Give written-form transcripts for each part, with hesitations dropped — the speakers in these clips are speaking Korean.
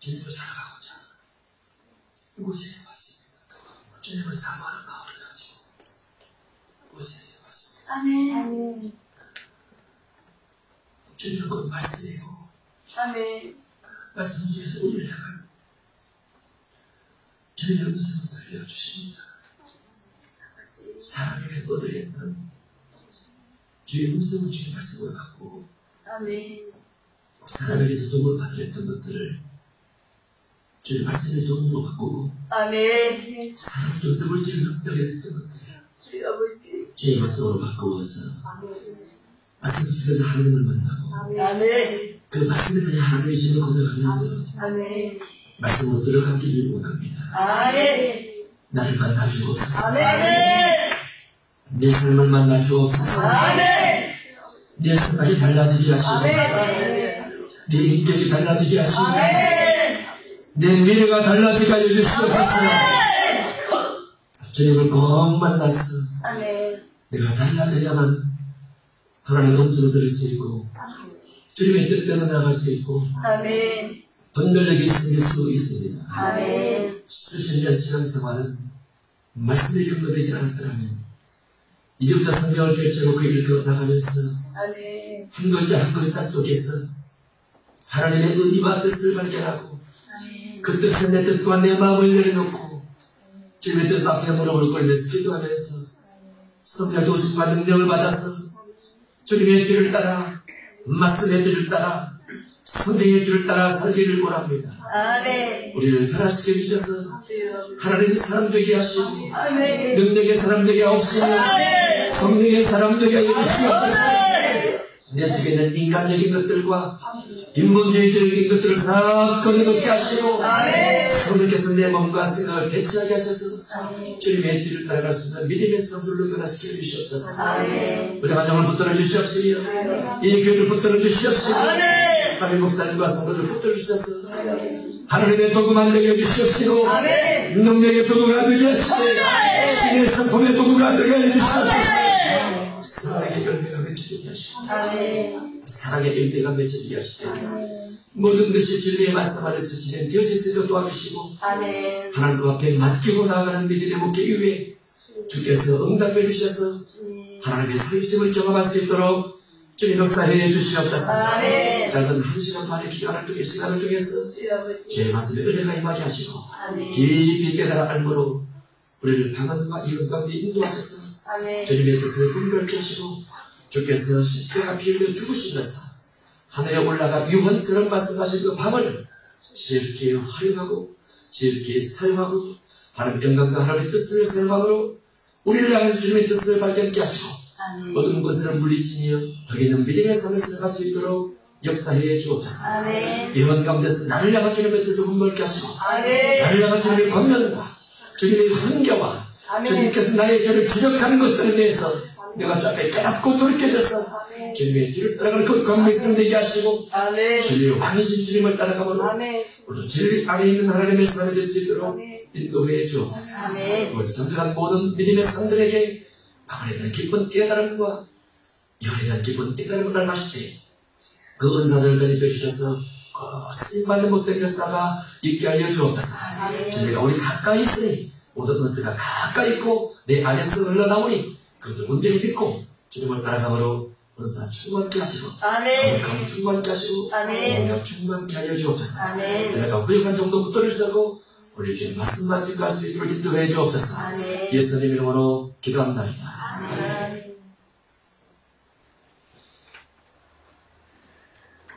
주님을 살아가고자 이곳에 왔습니다. 주님을 사모하는 마음을 가지고 이곳에 왔습니다. 아멘. 주님은 곧 말씀이고 아멘. 말씀 중에서 우리를 향한 주님의 음성을 들려주십니다. 사람에게서 얻으렸던 주의 음성을 주의 말씀으로 바꾸고 아멘. 사람에게서 도움을 받으랬던 것들을 주의 말씀의 도움으로 바꾸고 아멘. 사람 중에서 물질을 얻으렸던 것들을 주의 아버지. 주의 말씀으로 바꾸어서 아멘. 말씀 속에서 하나님을 만나고 아멘. 그 말씀에 대해 하나님의 신을 고백하면서 아멘. 말씀으로 들어가기를 원합니다. 아멘. 나를 만나 주옵소서. 아멘. 내 삶을 만나 주옵소서. 아멘. 내 생각이 달라지게 하시고 아멘. 내 인격이 달라지게 하시고 아멘. 내 미래가 달라지게 하여 주시옵소서. 주님을 꼭 만나서 아멘. 내가 달라져야만 하나님의 음성을 들을 수 있고 주님의 뜻대로 나갈 수 있고 아멘. 분별력이 생길 수 있습니다. 아멘. 수십 년 신앙생활은 말씀이 근거되지 않았더라면 이제부터 성경을 펼쳐놓고 읽어나가면서 아멘. 한 글자 한 글자 속에서 하나님의 의미와 뜻을 발견하고 아멘. 그 뜻에 내 뜻과 내 마음을 내려놓고 주님의 뜻 앞에 무릎을 꿇으면서 기도하면서 성령 도심과 능력을 받아서 주님의 길을 따라 말씀의 길을 따라 성경의 길을 따라 살기를 원합니다. 아멘. 우리를 변화시켜 주셔서 하나님의 사람 되게 하시고 아멘. 능력의 사람 되게 하옵시며 아멘. 성령의 사람 되게 하여 주시옵소서. 내 속에 있는 인간적인 것들과 인본주의적인 것들을 싹 꺼내놓게 하시고 성령께서 내 몸과 생각을 대체하게 하셔서 주님의 뒤를 따라갈 수 있는 믿음의 성도로 변화시켜 주시옵소서. 우리 가정을 붙들어 주시옵시며 이 교회를 붙들어 주시옵시며 하나님 목사님과 성도를 붙들어 주셔서 하나님의 복음을 내게 주시옵시고 능력의 복음을 되게 하시고 신의 성품의 복음을 되게 해주시옵소서. 사랑의 열매가 맺혀지게 하시고 사랑의 열매가 맺혀지게 하시고 모든 것이 진리의 말씀 안에서 진행되어질 수 있도록 도와주시고 하나님 그 앞에 맡기고 나아가는 믿음의 목회를 위해 주께서 응답해 주셔서 하나님의 살리심을 경험할 수 있도록 주님 역사해 주시옵소서. 짧은 1시간 반의 시간을 통해서 제 말씀에 은혜가 임하게 하시고 깊이 깨달아 알므로 우리를 방언과 이언 가운데 인도하셔서 주님의 뜻을 분별케 하시고 주께서 십자가 피 흘려 죽으시면서 하늘에 올라가 유언처럼 말씀하신 그 밤을 지혜롭게 활용하고 지혜롭게 사용하고 하나님의 영광과 하나님의 뜻을 사용함으로 우리를 향해서 주님의 뜻을 발견케 하시고 모든 것을 물리치며 덕에 있는 믿음의 삶을 살아갈 수 있도록 역사해 주옵소서. 이번 가운데서 나를 향한 주님의 뜻을 분별케 하시고 나를 향한 주님의 권면과 주님의 훈계와 주님께서 나의 죄를 지적하는 것들에 대해서 내가 주 앞에 깨닫고 돌이켜져서 주님의 뒤를 따라가는 그 광명성 되게 하시고 주님의 왕이신 주님을 따라가므로 우리 진리 안에 있는 하나님의 사람이 될 수 있도록 인도해 주옵소서. 그것을 전쟁한 모든 믿음의 사람들에게 방언에 대한 깊은 깨달음과 영에 대한 깊은 깨달음을 날마시되 그 은사들을 덧입혀 주셔서 쓰임받는 못된 역사가 있게 하여 주옵소서. 주님과 우리 가까이 있으니 모든 은사가 가까이 있고 내 안에서 흘러나오니 그것을 온전히 믿고 주님을 따라가므로 은사 충만케 하시고 감 충만케 하시고 능력 충만케 하여 주옵소서. 내가 부족한 정도 붙들을 주고 우리 주님 말씀만 증거할 수 있도록 인도해 주옵소서. 예수님 이름으로 기도합니다.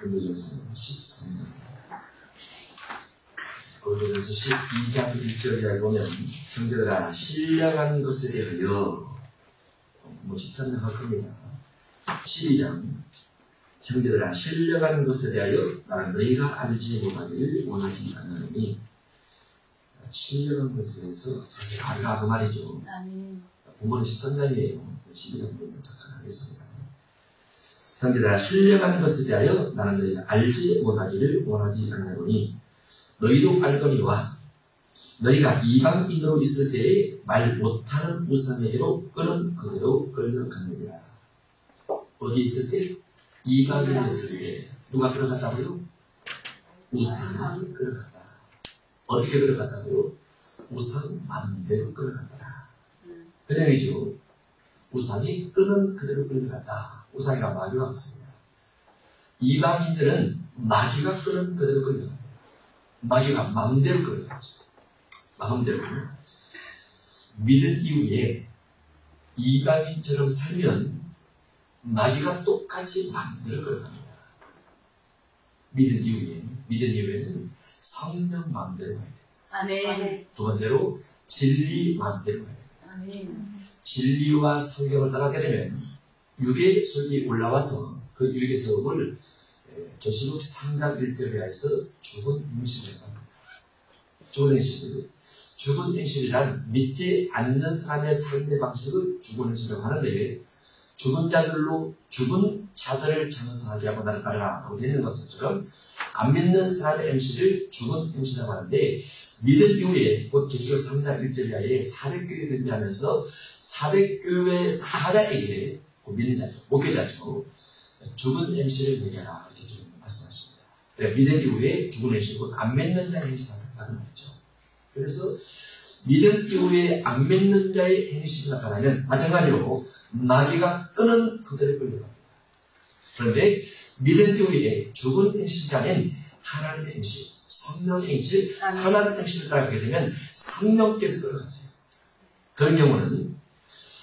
고린도전서 13장 고린도전서 12장 1절에 보면 형제들아 신령한 것에 대하여 13장 할 겁니다. 12장 형제들아 신령한 것에 대하여 나는 너희가 알지 못하기를 원하지 않으니 신령한 것에 대해서 사실 알라 그 말이죠. 본문은 13장이에요. 12장부터 접근하겠습니다. 형제들아 신령한 것에 대하여 나는 너희가 알지 못하기를 원하지 않으니 너희도 알거니와 너희가 이방인으로 있을 때에 말 못하는 우상에게로 끄는 그대로 끌려 갔느니라. 어디 있을 때? 이방인으로 있을 때 누가 끌어갔다고요? 우상이 끌어갔다. 어떻게 끌어갔다고요? 우상 맘대로 끌어간다. 그 내용이죠. 우상이 끄는 그대로 끌어갔다. 우상이란 마귀가 없습니다. 이방인들은 마귀가 끄는 그대로 끌어갑니다. 마귀가 마음대로 끌어가죠. 마음대로. 믿은 이후에 이방인처럼 살면 마귀가 똑같이 마음대로 끌어갑니다. 믿은 이후에는 성령 마음대로 가야 돼요. 아멘. 두 번째로 진리 마음대로 가야 돼요. 아멘. 진리와 성경을 따라가게 되면 육의 속이 올라와서 그 육의 속을 계시록 3장 1절에 해서 죽은 행실이라고 합니다. 죽은 행실. 죽은 행실이란 믿지 않는 사람의 삶의 방식을 죽은 행실이라고 하는데 죽은 자들을 장사하게 하고 나를 따르라고 되어 있는 것처럼 안 믿는 사람의 행실을 죽은 행실이라고 하는데 믿은 이후에 곧 계시록 3장 1절에 400교회 등장하면서 400교회 사자에게 믿는 자죠. 목회자죠. 죽은 행실을 얘기하라 이렇게 좀 말씀하십니다. 믿은 이후에 죽은 행실, 곧 안 믿는 자의 행실을 나타나는 말이죠. 그래서 믿은 이후에 안 믿는 자의 행실이 나타나면 마찬가지로 마귀가 끄는 그대로 끌려갑니다. 그런데 믿은 이후에 죽은 행실이 아닌 하나님의 행실, 성령의 행실, 선한 행실을 따라가게 되면 성령께서 끌어가세요. 그런 경우는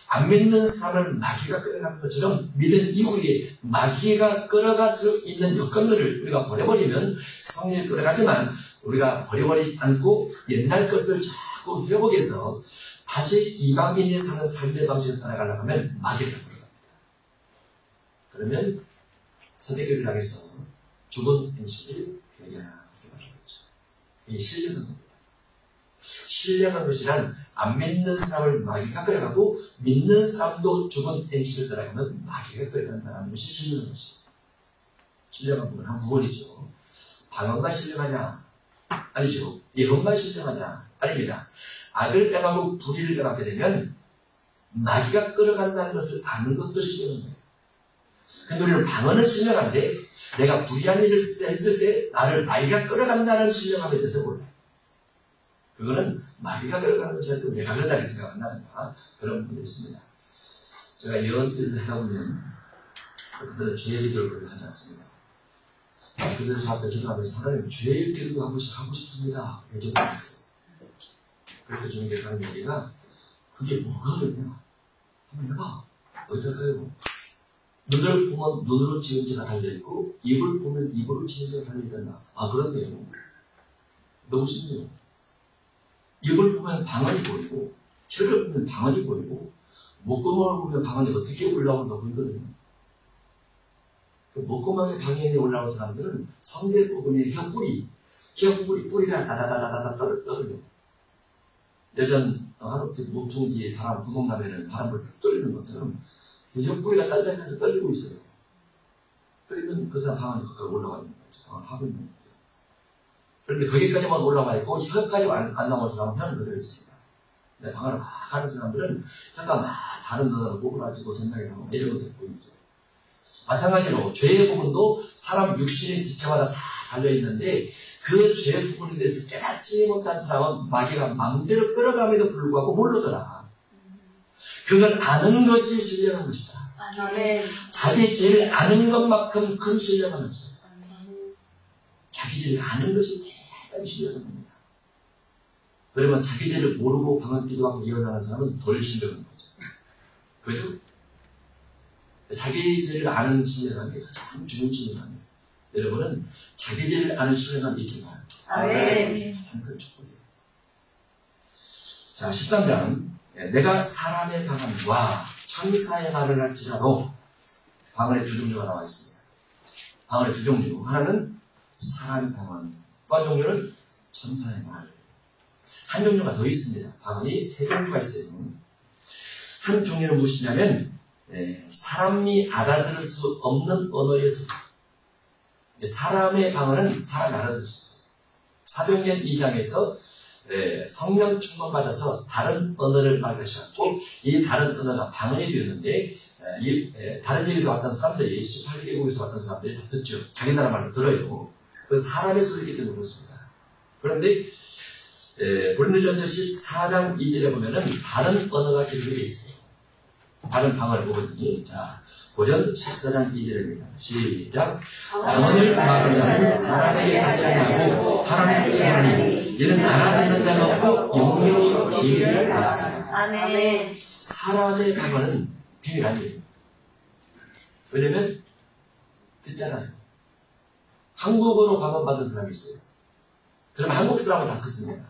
안 믿는 사람을 마귀가 끌어가는 것처럼 믿은 이후에 마귀가 끌어갈 수 있는 여건들을 우리가 버려버리면 성령이 끌어가지만 우리가 버려버리지 않고 옛날 것을 자꾸 회복해서 다시 이방인이 사는 삶의 방식을 따라가려고 하면 마귀가 끌어갑니다. 그러면 선택교회를 향해서 죽은 행실을 회개하라 이렇게 말하겠죠. 이게 신령한 겁니다. 신령한 것이란 안 믿는 사람을 마귀가 끌어가고 믿는 사람도 죽은 행실을 따라가면 마귀가 끌어간다는 것이 신령한 것이죠. 신령한 부분 한 부분이죠. 방언만 신령하냐? 아니죠. 예언만 신령하냐? 아닙니다. 악을 행하고 불의를 행하게 되면 마귀가 끌어간다는 것을 아는 것도 신령한데요. 근데 우리는 방언은 신령한데 내가 불의한 일을 했을 때 나를 마귀가 끌어간다는 신령함에 대해서 몰라요. 그거는 마귀가 끌어가는 것이 아니고 내가 그러다고 생각한다든가 그런 부분이 있습니다. 제가 예언들을 하다 보면 그들은 죄의 기도를 하지 않습니다. 그들은 저 앞에 기도하면서 하나님 죄의 기도 하고 싶습니다. 이렇게 기도했어요. 그렇게 주님께서 하는 얘기가 그게 뭐가 그러냐? 한번 해봐. 어떨까요? 눈을 보면 눈으로 지은 죄가 달려있고 입을 보면 입으로 지은 죄가 달려있단다. 아 그렇네요. 너무 쉽네요. 입을 보면 방언이 보이고 혀를 보면 방언이 보이고 목구멍을 보면 방언이 어떻게 올라오는가 보이거든요. 그 목구멍에 방언이 올라온 사람들은 성대 부분의 혀뿌리가 다다다다다 떨어요. 예전 하루치 모퉁 뒤에 바람 구멍 나면은 바람 불 때 떨리는 것처럼 혀뿌리가 딸짝딸짝 떨리고 있어요. 떨리면 그 사람 방언이 거기까지 올라가 있는 거죠. 방언을 하고 있는 거죠. 그런데 거기까지만 올라와 있고 혀까지 안 나온 사람은 혀는 그대로 있습니다. 근데 방언을 막 하는 사람들은 혀가 막 다른 데다가 고꾸라지고 전당에 나오고 이런 것들이 보이죠. 마찬가지로 죄의 부분도 사람 육신의 지체마다 다 달려있는데 그 죄의 부분에 대해서 깨닫지 못한 사람은 마귀가 마음대로 끌어감에도 불구하고 모르더라. 그걸 아는 것이 신령한 것이다. 자기 죄를 아는 것만큼 큰 신령은 없어요. 자기 죄를 아는 것이 대단히 신령한 겁니다. 그러면 자기 죄를 모르고 방언 기도하고 이어나가는 사람은 덜 신령한 거죠. 그죠? 자기 죄를 아는 신령함이 가장 좋은 신령함이에요. 여러분은 자기 죄를 아는 신령함이 있길 바랍니다. 참 큰 축복이에요. 자, 13장. 내가 사람의 방언과 천사의 말을 할지라도 방언의 두 종류가 나와 있습니다. 방언의 두 종류. 하나는 사람의 방언, 또 한 종류는 천사의 말. 한 종류가 더 있습니다. 방언이 세 종류가 있어요. 한 종류는 무엇이냐면 사람이 알아들을 수 없는 언어의 소리. 사람의 방언은 사람이 알아들을 수 있어요. 사도행전 2장에서 성령 충만 받아서 다른 언어를 말하셨고 이 다른 언어가 방언이 되었는데 다른 지역에서 왔던 사람들이 18개국에서 왔던 사람들이 다 듣죠. 자기 나라 말로 들어요. 그 사람의 소리이기 때문에 그렇습니다. 그런데 고린도전서 14장 2절에 보면은 다른 언어가 기록이 되어 있어요. 다른 방언을 보거든요. 자, 고전 14장 2절입니다. 시작. 방언을 말하는 자는 사람에게 하지 아니하고 하나님께 하나니 이는 알아듣는 자가 없고 영영이 비밀을 말하라. 아멘. 사람의 방언은 비밀 아니에요. 왜냐면 듣잖아요. 한국어로 방언 받은 사람이 있어요. 그러면 한국 사람은 다 듣습니다.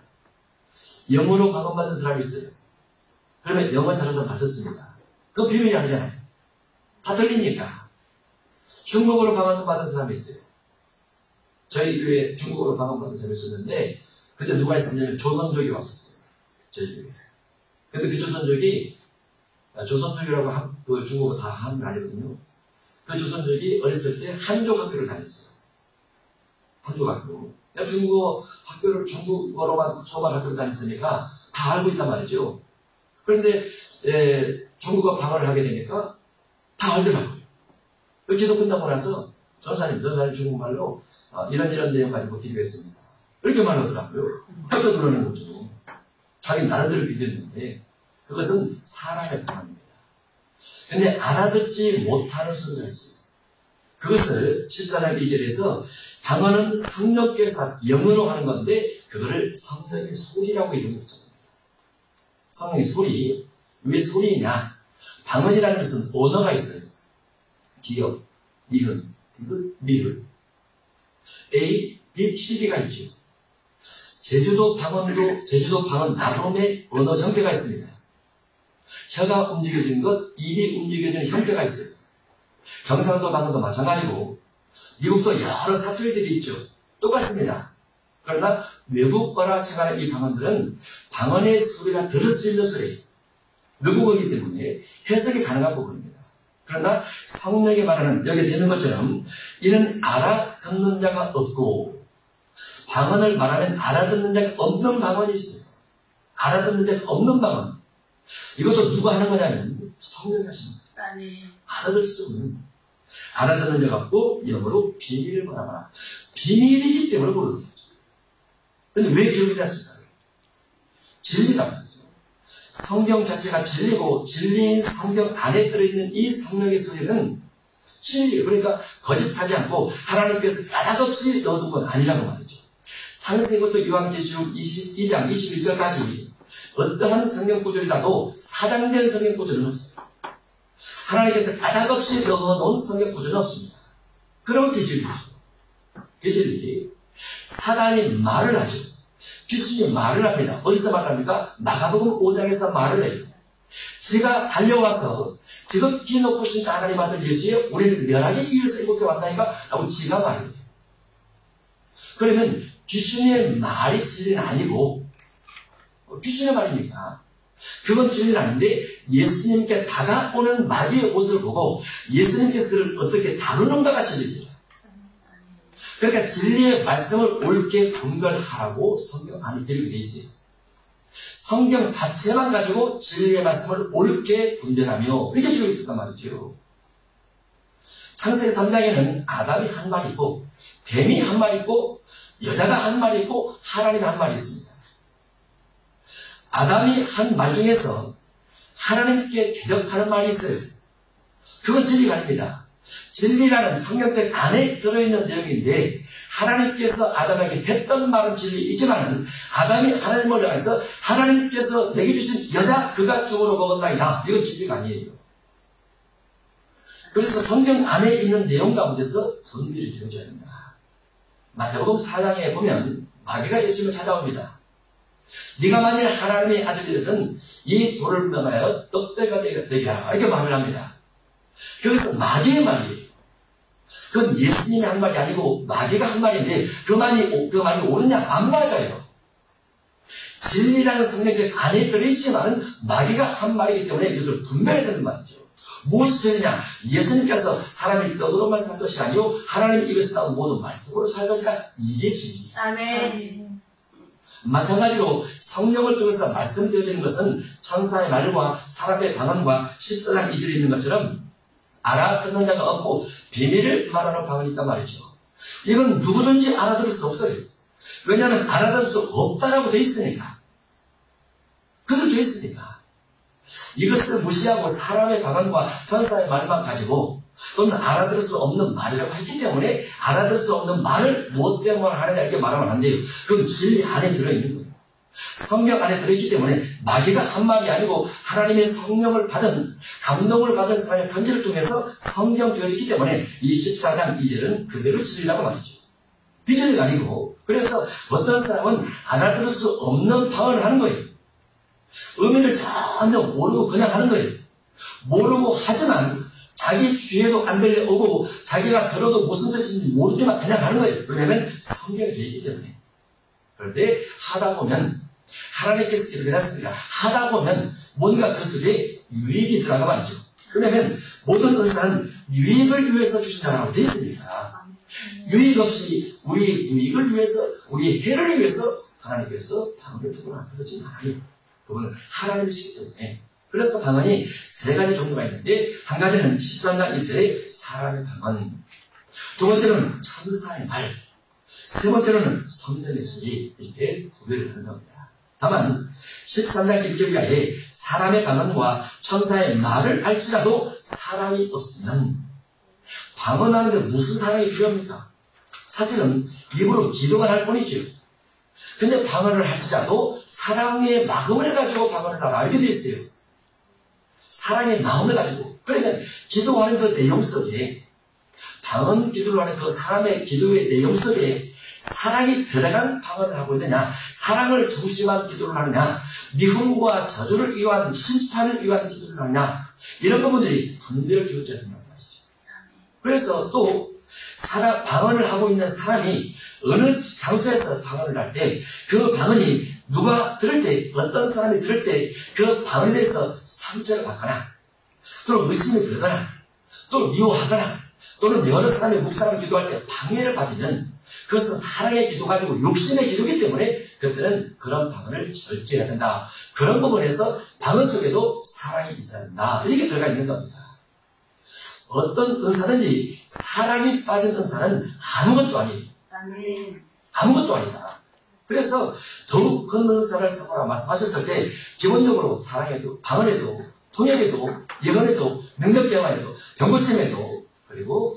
영어로 방언 받은 사람이 있어요. 그러면 영어 잘하는 사람 다 듣습니다. 그건 비밀이 아니잖아요. 다 들리니까. 중국어로 방언 받은 사람이 있어요. 저희 교회에 중국어로 방언 받은 사람이 있었는데 그때 누가 있었냐면 조선족이 왔었어요. 저희 교회에. 근데 그 조선족이 조선족이라고 그 중국어 다 하는 거 아니거든요. 그 조선족이 어렸을 때 한족 학교를 다녔어요. 한족 학교. 중국어 학교를 중국어로만 수업한 학교를 다녔으니까 다 알고 있단 말이죠. 그런데 중국어 방언을 하게 되니까 다 알더라고요. 기도 끝나고 나서 전사님 중국말로 이런 내용까지 못 드리겠습니다. 이렇게 말하더라고요. 깜짝 놀라는 거죠. 자기 나름대로 믿었는데 그것은 사람의 방언입니다. 근데 알아듣지 못하는 소리가 있어요. 그것을 14장 2절에서 방언은 성령께서 영어로 하는 건데 그거를 성령의 소리라고 이름을 붙였습니다. 성령의 소리. 왜 소리냐? 방언이라는 것은 언어가 있어요. 기역, 미흔, 디귿, 미을. A, B, C가 있죠. 제주도 방언 나름의 언어 형태가 있습니다. 혀가 움직여지는 것, 입이 움직여지는 형태가 있어요. 경상도 방언도 마찬가지고 미국도 여러 사투리들이 있죠. 똑같습니다. 그러나 외국어라 칭하는 이 방언들은 방언의 소리가 들을 수 있는 소리, 외국어이기 때문에 해석이 가능한 부분입니다. 그러나 성령이 말하는 여기에 되는 것처럼 이는 알아듣는 자가 없고 방언을 말하면 알아듣는 자가 없는 방언이 있어요. 알아듣는 자가 없는 방언. 이것도 누가 하는 거냐면 성령이 하시는 거예요. 알아들 수 없는. 알아듣는 자가 없고 영어로 비밀을 말하라. 비밀이기 때문에 모르는 거죠. 그런데 왜 기록이 났을까요? 진리란 말이죠. 성경 자체가 진리고 진리인 성경 안에 들어있는 이 성령의 소리는 진리예요. 그러니까 거짓하지 않고 하나님께서 까닭없이 넣어둔 건 아니라고 말이죠. 창세기부터 요한계시록 22장 21절까지 어떠한 성경 구절이라도 사장된 성경 구절은 없어요. 하나님께서 까닭없이 넣어놓은 성경 구절은 없습니다. 그런 기준이죠. 기준이 사단이 말을 하죠. 귀신이 말을 합니다. 어디서 말을 합니까? 마가복음 5장에서 말을 해요. 지가 달려와서 지극히 높으신 하나님 아들 예수여 우리를 멸하기 위해서 이곳에 왔다니까 라고 지가 말해요. 그러면 귀신의 말이 진리는 아니고 귀신의 말입니까? 그건 진리는 아닌데 예수님께 다가오는 마귀의 옷을 보고 예수님께서 그를 어떻게 다루는가가 진리입니다. 그러니까 진리의 말씀을 옳게 분별하라고 성경 안에 기록이 되어 있어요. 성경 자체만 가지고 진리의 말씀을 옳게 분별하며 이렇게 기록이 있단 말이죠. 창세기 3장에는 아담이 한 마리 있고 뱀이 한 마리 있고 여자가 한 마리 있고 하나님이 한 마리 있습니다. 아담이 한 말 중에서 하나님께 대적하는 말이 있어요. 그건 진리가 아닙니다. 진리라는 성경책 안에 들어있는 내용인데 하나님께서 아담에게 했던 말은 진리이지만 아담이 하나님을 향해서 하나님께서 내게 주신 여자 그가 죽으러 먹었나이다. 이건 진리가 아니에요. 그래서 성경 안에 있는 내용 가운데서 분별이 되어져야 합니다. 마태복음 4장에 보면 마귀가 예수님을 찾아옵니다. 네가 만일 하나님의 아들이라면 이 돌을 명하여 떡대가 되게 하라. 이렇게 말을 합니다. 그래서 마귀의 말이에요. 그건 예수님이 한 말이 아니고 마귀가 한 말인데 그 말이 옳으냐? 안 맞아요. 진리라는 성경책 안에 들어있지만 마귀가 한 말이기 때문에 이것을 분별해야 되는 말이죠. 무엇이 진리냐? 예수님께서 사람이 떡으로만 살 것이 아니요 하나님 입에서 나온 모든 말씀으로 살 것이라. 이게 진리예요. 아멘. 마찬가지로 성령을 통해서 말씀드려지는 것은 천사의 말과 사람의 방언과 14장 2절에 있는 것처럼 알아듣는 자가 없고 비밀을 말하는 방언이 있단 말이죠. 이건 누구든지 알아들을 수 없어요. 왜냐하면 알아들을 수 없다라고 되어 있으니까. 그렇게 되어 있으니까. 이것을 무시하고 사람의 방언과 천사의 말만 가지고 또는 알아들을 수 없는 말이라고 했기 때문에 알아들을 수 없는 말을 무엇 때문에 하느냐 이렇게 말하면 안 돼요. 그건 진리 안에 들어있는 거예요. 성령 안에 들어있기 때문에 마귀가 한 말이 아니고 하나님의 성령을 받은 감동을 받은 사람의 편지를 통해서 성경되어졌기 때문에 이 14장 2절은 그대로 진리라고 말이죠. 비전이 아니고 그래서 어떤 사람은 알아들을 수 없는 방언을 하는 거예요. 의미를 전혀 모르고 그냥 하는 거예요. 모르고 하지만 자기 귀에도 안 들려오고 자기가 들어도 무슨 뜻인지 모르지만 그냥 하는 거예요. 왜냐하면 성경이 되어 있기 때문에. 그런데 하다 보면 하나님께서 이렇게 해놨으니까 하다 보면 뭔가 그 속에 유익이 들어가 말이죠. 왜냐하면 모든 은사는 유익을 위해서 주신다고 되어 있습니다. 유익 없이 우리 유익을 위해서 우리 해를 위해서 하나님께서 방언을 두거나 그러지 않아요. 그거는 하나님이시기 때문에. 그래서 방언이 세 가지 종류가 있는데 한 가지는 13장 1절의 사람의 방언, 두 번째로는 천사의 말, 세 번째로는 성령의 소리 이렇게 구별을 하는 겁니다. 다만 13장 1절 이하에 사람의 방언과 천사의 말을 알지라도 사랑이 없으면 방언하는데 무슨 사랑이 필요합니까? 사실은 입으로 기도만 할 뿐이죠. 근데 방언을 할지라도 사랑의 마음을 가지고 방언을 하라 이렇게 되어 있어요. 사랑의 마음을 가지고. 그러면 기도하는 그 내용 속에 방언 기도를 하는 그 사람의 기도의 내용 속에 사랑이 들어간 방언을 하고 있느냐, 사랑을 중심한 기도를 하느냐, 미움과 저주를 위한 심판을 위한 기도를 하느냐, 이런 부분들이 분별을 기울여야 된다는 말이죠. 그래서 또 방언을 하고 있는 사람이 어느 장소에서 방언을 할 때 그 방언이 누가 들을 때, 어떤 사람이 들을 때 그 방언에 대해서 상처를 받거나 또는 의심이 들거나 또는 미워하거나 또는 여러 사람이 묵상을 기도할 때 방해를 받으면 그것은 사랑의 기도 가지고 욕심의 기도이기 때문에 그때는 그런 방언을 절제해야 된다. 그런 부분에서 방언 속에도 사랑이 있어야 된다. 이렇게 들어가 있는 겁니다. 어떤 은사든지 사랑이 빠진 은사는 아무것도 아니에요. 아무것도 아니다. 그래서 더욱 큰 은사를 사모라 말씀하셨을 때 기본적으로 사랑에도 방언에도 통역에도 예언에도 능력대화에도 병고침에도 그리고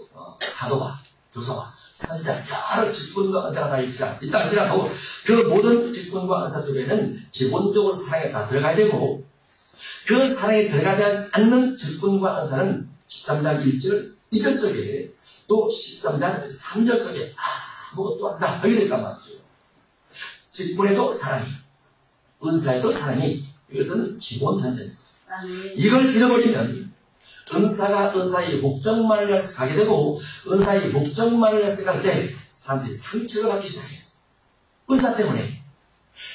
사도와 교사와 선지자 여러 직분과 은사가 다 있다 할지라도 그 모든 직분과 은사 속에는 기본적으로 사랑이 다 들어가야 되고 그 사랑이 들어가지 않는 직분과 은사는 13장 1절 2절 속에 또 13장 3절 속에 아무것도 안 다 하게 될까 말이죠. 직분에도 사랑이 은사에도 사랑이 이것은 기본 전제입니다. 이걸 잃어버리면 은사가 은사의 목적만을 위해서 가게 되고 은사의 목적만을 위해서 갈 때 사람들이 상처를 받기 시작해요. 은사 때문에.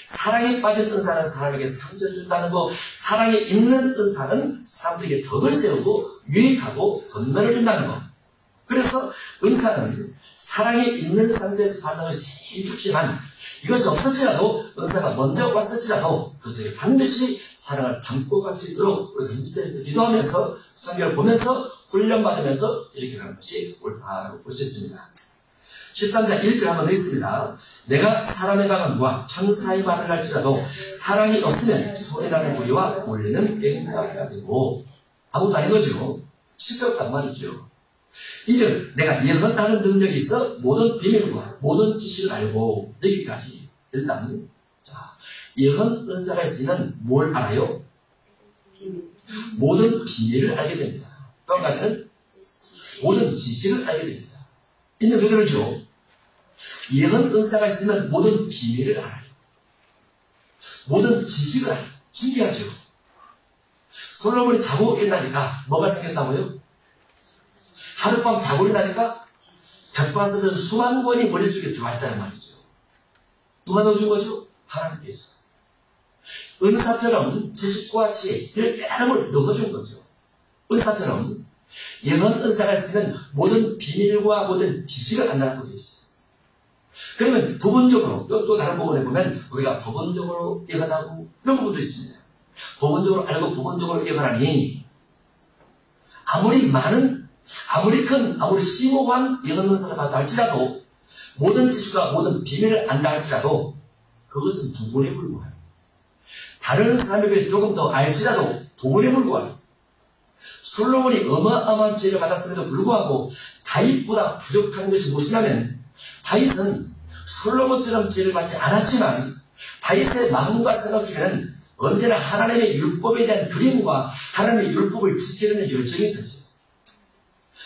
사랑에 빠진 은사는 사람에게 상처를 준다는 거, 사랑에 있는 은사는 사람들에게 덕을 세우고 유익하고 건면을 준다는 거. 그래서 은사는 사랑에 있는 상태에서 받는 것이 제일 좋지만 이것이 없을지라도 은사가 먼저 왔을지라도 그것을 반드시 사랑을 담고 갈 수 있도록 우리가 힘써서 기도하면서 성경을 보면서 훈련받으면서 이렇게 가는 것이 옳다고 볼 수 있습니다. 13장 1절 한번 더 있습니다. 내가 사람의 방언과 천사의 말을 할지라도 사랑이 없으면 소리나는 무리와 울리는 앵무새가 되고 아무것도 아닌 거죠. 실패했단 말이죠. 2절 내가 예언하는 능력이 있어 모든 비밀과 모든 지식을 알고 여기까지 일단 예언 은사가 있으면 뭘 알아요? 모든 비밀을 알게 됩니다. 또 한 가지는 모든 지식을 알게 됩니다. 있는 그대로죠. 예언 은사가 있으면 모든 비밀을 알아요. 모든 지식을 알아요. 신기하죠. 솔로몬이 자고 일어나니까 뭐가 생겼다고요? 하룻밤 자고 일어나니까 백과사전 수만 권이 머릿속에 들어와 있다는 말이죠. 누가 넣어준 거죠? 하나님께서. 은사처럼 지식과 지혜를 깨달음을 넣어준 거죠. 은사처럼 예언 은사가 있으면 모든 비밀과 모든 지식을 안다고 되어 있어요. 그러면 부분적으로 또 다른 부분에 보면 우리가 부분적으로 예언하고 이런 부분도 있습니다. 부분적으로 알고 부분적으로 예언하니 아무리 많은 아무리 큰 아무리 심오한 예언 은사를 받아 할지라도 모든 지식과 모든 비밀을 안다 할지라도 그것은 부분에 불과해요. 다른 사람에 비해서 조금 더 알지라도 부분에 불과해요. 솔로몬이 어마어마한 지혜를 받았음에도 불구하고 다윗보다 부족한 것이 무엇이냐면, 다윗은 솔로몬처럼 지혜를 받지 않았지만 다윗의 마음과 생각 속에는 언제나 하나님의 율법에 대한 그림과 하나님의 율법을 지키려는 열정이 있었어요.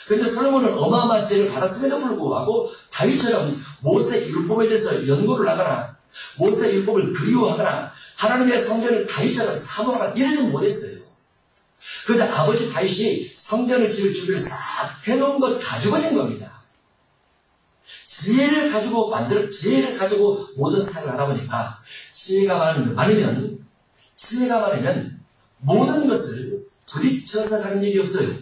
그런데 솔로몬은 어마어마한 지혜를 받았음에도 불구하고 다윗처럼 모세의 율법에 대해서 연구를 하거나 모세의 율법을 그리워하거나 하나님의 성전을 다윗처럼 사모하거나 이러지 못했어요. 그저 아버지 다윗이 성전을 지을 준비를 싹 해놓은 것 가지고 된 겁니다. 지혜를 가지고 지혜를 가지고 모든 사역을 하다 보니까 지혜가 많으면 모든 것을 부딪혀서 가는 일이 없어요.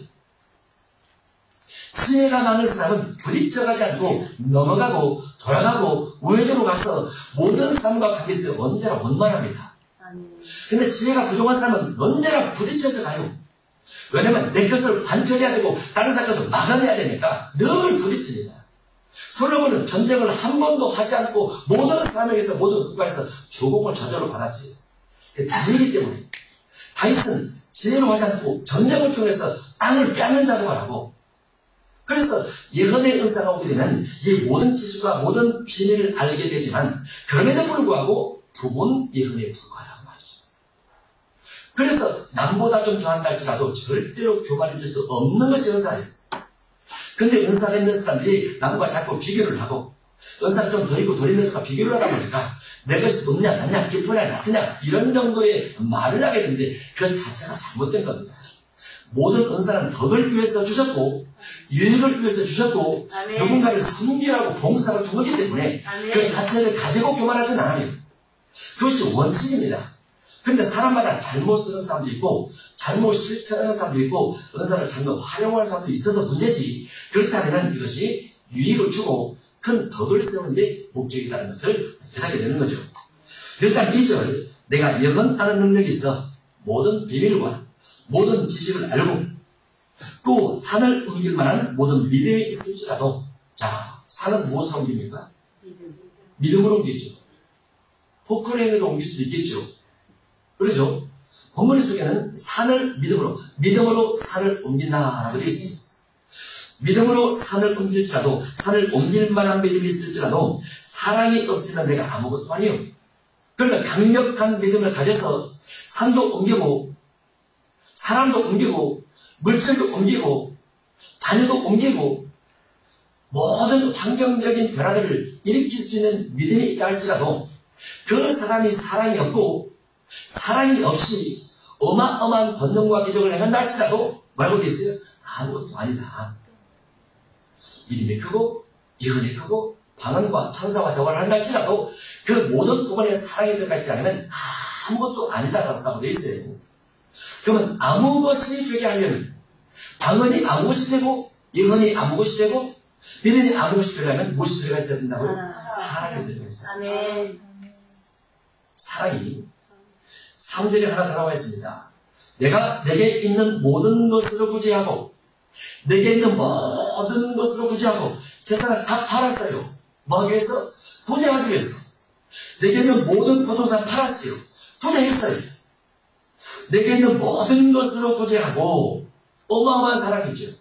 지혜가 많은 사람은 부딪혀가지 않고 넘어가고 돌아가고 우회전으로 가서 모든 사람과 관계에서 언제나 원만합니다. 근데 지혜가 부족한 사람은 언제나 부딪혀서 가요. 왜냐면 내 것을 관철해야 되고 다른 사람 것을 막아내야 되니까 늘 부딪힙니다. 솔로몬은 전쟁을 한 번도 하지 않고 모든 사람에게서 모든 국가에서 조공을 저절로 받았어요. 지혜이기 때문에 다윗은 지혜로 하지 않고 전쟁을 통해서 땅을 빼앗는 자로 하고, 그래서 예언의 은사가 오게 되면 이 모든 지식과 모든 비밀을 알게 되지만 그럼에도 불구하고 부분 예언에 불과하다고 말이죠. 그래서 남보다 좀 더한다 할지라도 절대로 교만해질 수 없는 것이 은사예요. 근데 은사가 있는 사람들이 남과 자꾸 비교를 하고 은사가 좀 더 있고 덜 있는 사람과 비교를 하다 보니까 내 것이 높냐 낮냐 깊으냐 낮으냐 이런 정도의 말을 하게 되는데 그 자체가 잘못된 겁니다. 모든 은사는 덕을 위해서 주셨고 유익을 위해서 주셨고 아멘. 누군가를 섬기라고 봉사로 준 거기 때문에 아멘. 그 자체를 가지고 교만하지는 않아요. 그것이 원칙입니다. 그런데 사람마다 잘못 쓰는 사람도 있고 잘못 실천하는 사람도 있고 은사를 잘못 활용하는 사람도 있어서 문제지, 그렇지 않으면 이것이 유익을 주고 큰 덕을 세우는 데 목적이라는 것을 깨닫게 되는 거죠. 일단 2절, 내가 예언하는 능력이 있어 모든 비밀과 모든 지식을 알고 또 산을 옮길 만한 모든 믿음이 있을지라도, 자, 산은 무엇으로 옮깁니까? 믿음으로 옮기죠. 포크레인으로 옮길 수도 있겠죠. 그렇죠? 본문 속에는 산을 믿음으로 산을 옮긴다라고 되어 있습니다. 믿음으로 산을 옮길지라도, 산을 옮길 만한 믿음이 있을지라도 사랑이 없으면 내가 아무것도 아니에요. 그러니까 강력한 믿음을 가져서 산도 옮기고 사람도 옮기고 물질도 옮기고 자녀도 옮기고 모든 환경적인 변화들을 일으킬 수 있는 믿음이 있다 할지라도 그 사람이 사랑이 없고 사랑이 없이 어마어마한 권능과 기적을 행한다 할지라도 뭐라고 되어 있어요? 아무것도 아니다. 믿음이 크고 예언이 크고 방언과 천사와 대화를 한다 할지라도 그 모든 부분에 사랑이 들어가 있지 않으면 아무것도 아니다라고 되어 있어요. 그러면 아무 것이 되게 하려면 방언이 아무 것이 되고 예언이 아무 것이 되고 믿음이 아무 것이 되려면 무엇이 들어가 있어야 된다고요? 사랑이 들어가 있어요. 아멘. 사랑이 3절에 하나 들어가 있습니다. 내가 내게 있는 모든 것으로 구제하고 내게 있는 모든 것으로 구제하고 재산을 다 팔았어요. 뭐하기 위해서? 구제하기 위해서. 내게 있는 모든 부동산 팔았어요. 구제했어요. 내게 있는 모든 것으로 구제하고. 어마어마한 사랑이죠.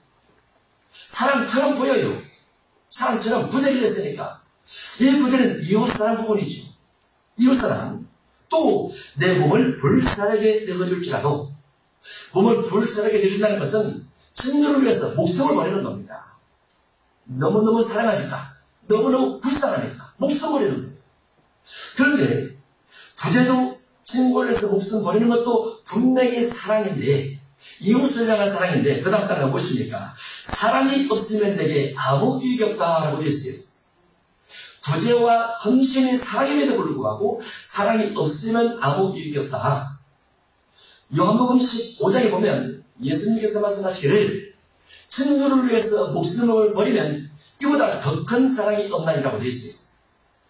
사랑처럼 보여요. 사랑처럼 구제를 했으니까. 이 구제는 이웃사랑 부분이죠. 이웃사랑. 또 내 몸을 불사르게 내어줄지라도, 몸을 불사르게 내준다는 것은 친구를 위해서 목숨을 버리는 겁니다. 너무너무 사랑하니까, 너무너무 불쌍하니까 목숨을 버리는 거예요. 그런데 부제도 친구를 위해서 목숨 버리는 것도 분명히 사랑인데, 이웃을 향한 사랑인데, 그 다음 단어가 무엇입니까? 사랑이 없으면 내게 아무 유익이 없다라고 되어 있어요. 부제와 헌신이 사랑임에도 불구하고 사랑이 없으면 아무 유익이 없다. 요한복음 15장에 보면 예수님께서 말씀하시기를 친구를 위해서 목숨을 버리면 이보다 더 큰 사랑이 없나니라고 되어 있어요.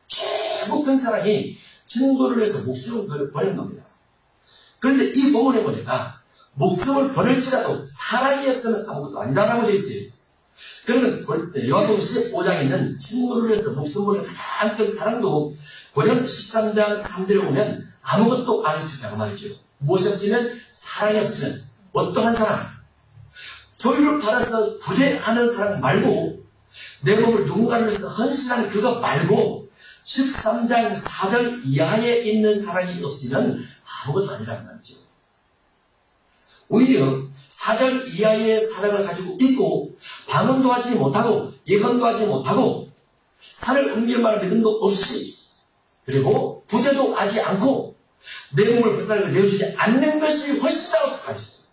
최고 큰 사랑이 친구를 위해서 목숨을 버리는 겁니다. 그런데 이 부분에 보니까 목숨을 버릴지라도 사랑이 없으면 아무것도 아니다라고 되어 있어요. 그러면 요한복음 15장에 있는 친구를 위해서 목숨을 가장 큰 사랑도 고린도 13장 3절에 보면 아무것도 안 했었다고 말이죠. 무엇이 없으면 사랑이 없으면 어떠한 사랑, 소유를 받아서 부대하는 사랑 말고 내 몸을 누군가를 위해서 헌신하는 그거 말고 13장 4절 이하에 있는 사랑이 없으면 아무것도 아니라는 말이죠. 오히려 4절 이하의 사랑을 가지고 있고 방언도 하지 못하고 예언도 하지 못하고 산을 옮길 만한 믿음도 없이 그리고 부재도 하지 않고 내 몸을 불쌍하게 내어주지 않는 것이 훨씬 나아서 가르쳤습니다.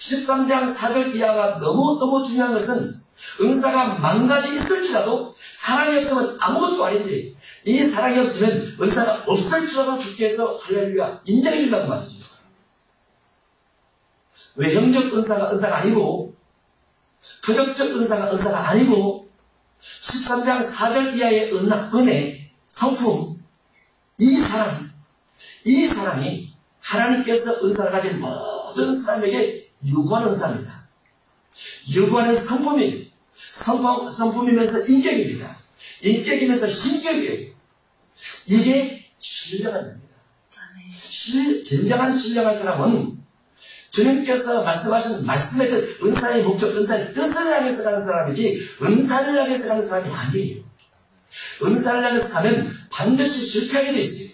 13장 4절 이하가 너무너무 중요한 것은 은사가 만 가지 있을지라도 사랑이 없으면 아무것도 아닌데 이 사랑이 없으면 은사가 없을지라도 주께서 할렐루야 인정해 준다고 말이죠. 외형적 은사가 아니고 표적적 은사가 아니고 13장 4절 이하의 은혜, 성품, 이 사랑이 하나님께서 은사를 가진 모든 사람에게 요구하는 은사입니다. 요구하는 성품이에요. 성품이면서 인격입니다. 인격이면서 신격이에요. 이게 신령한 자입니다. 진정한 신령한 사람은 주님께서 말씀하신 말씀의 뜻, 은사의 목적, 은사의 뜻을 향해서 가는 사람이지 은사를 향해서 가는 사람이 아니에요. 은사를 향해서 가면 반드시 실패하게 돼 있어요.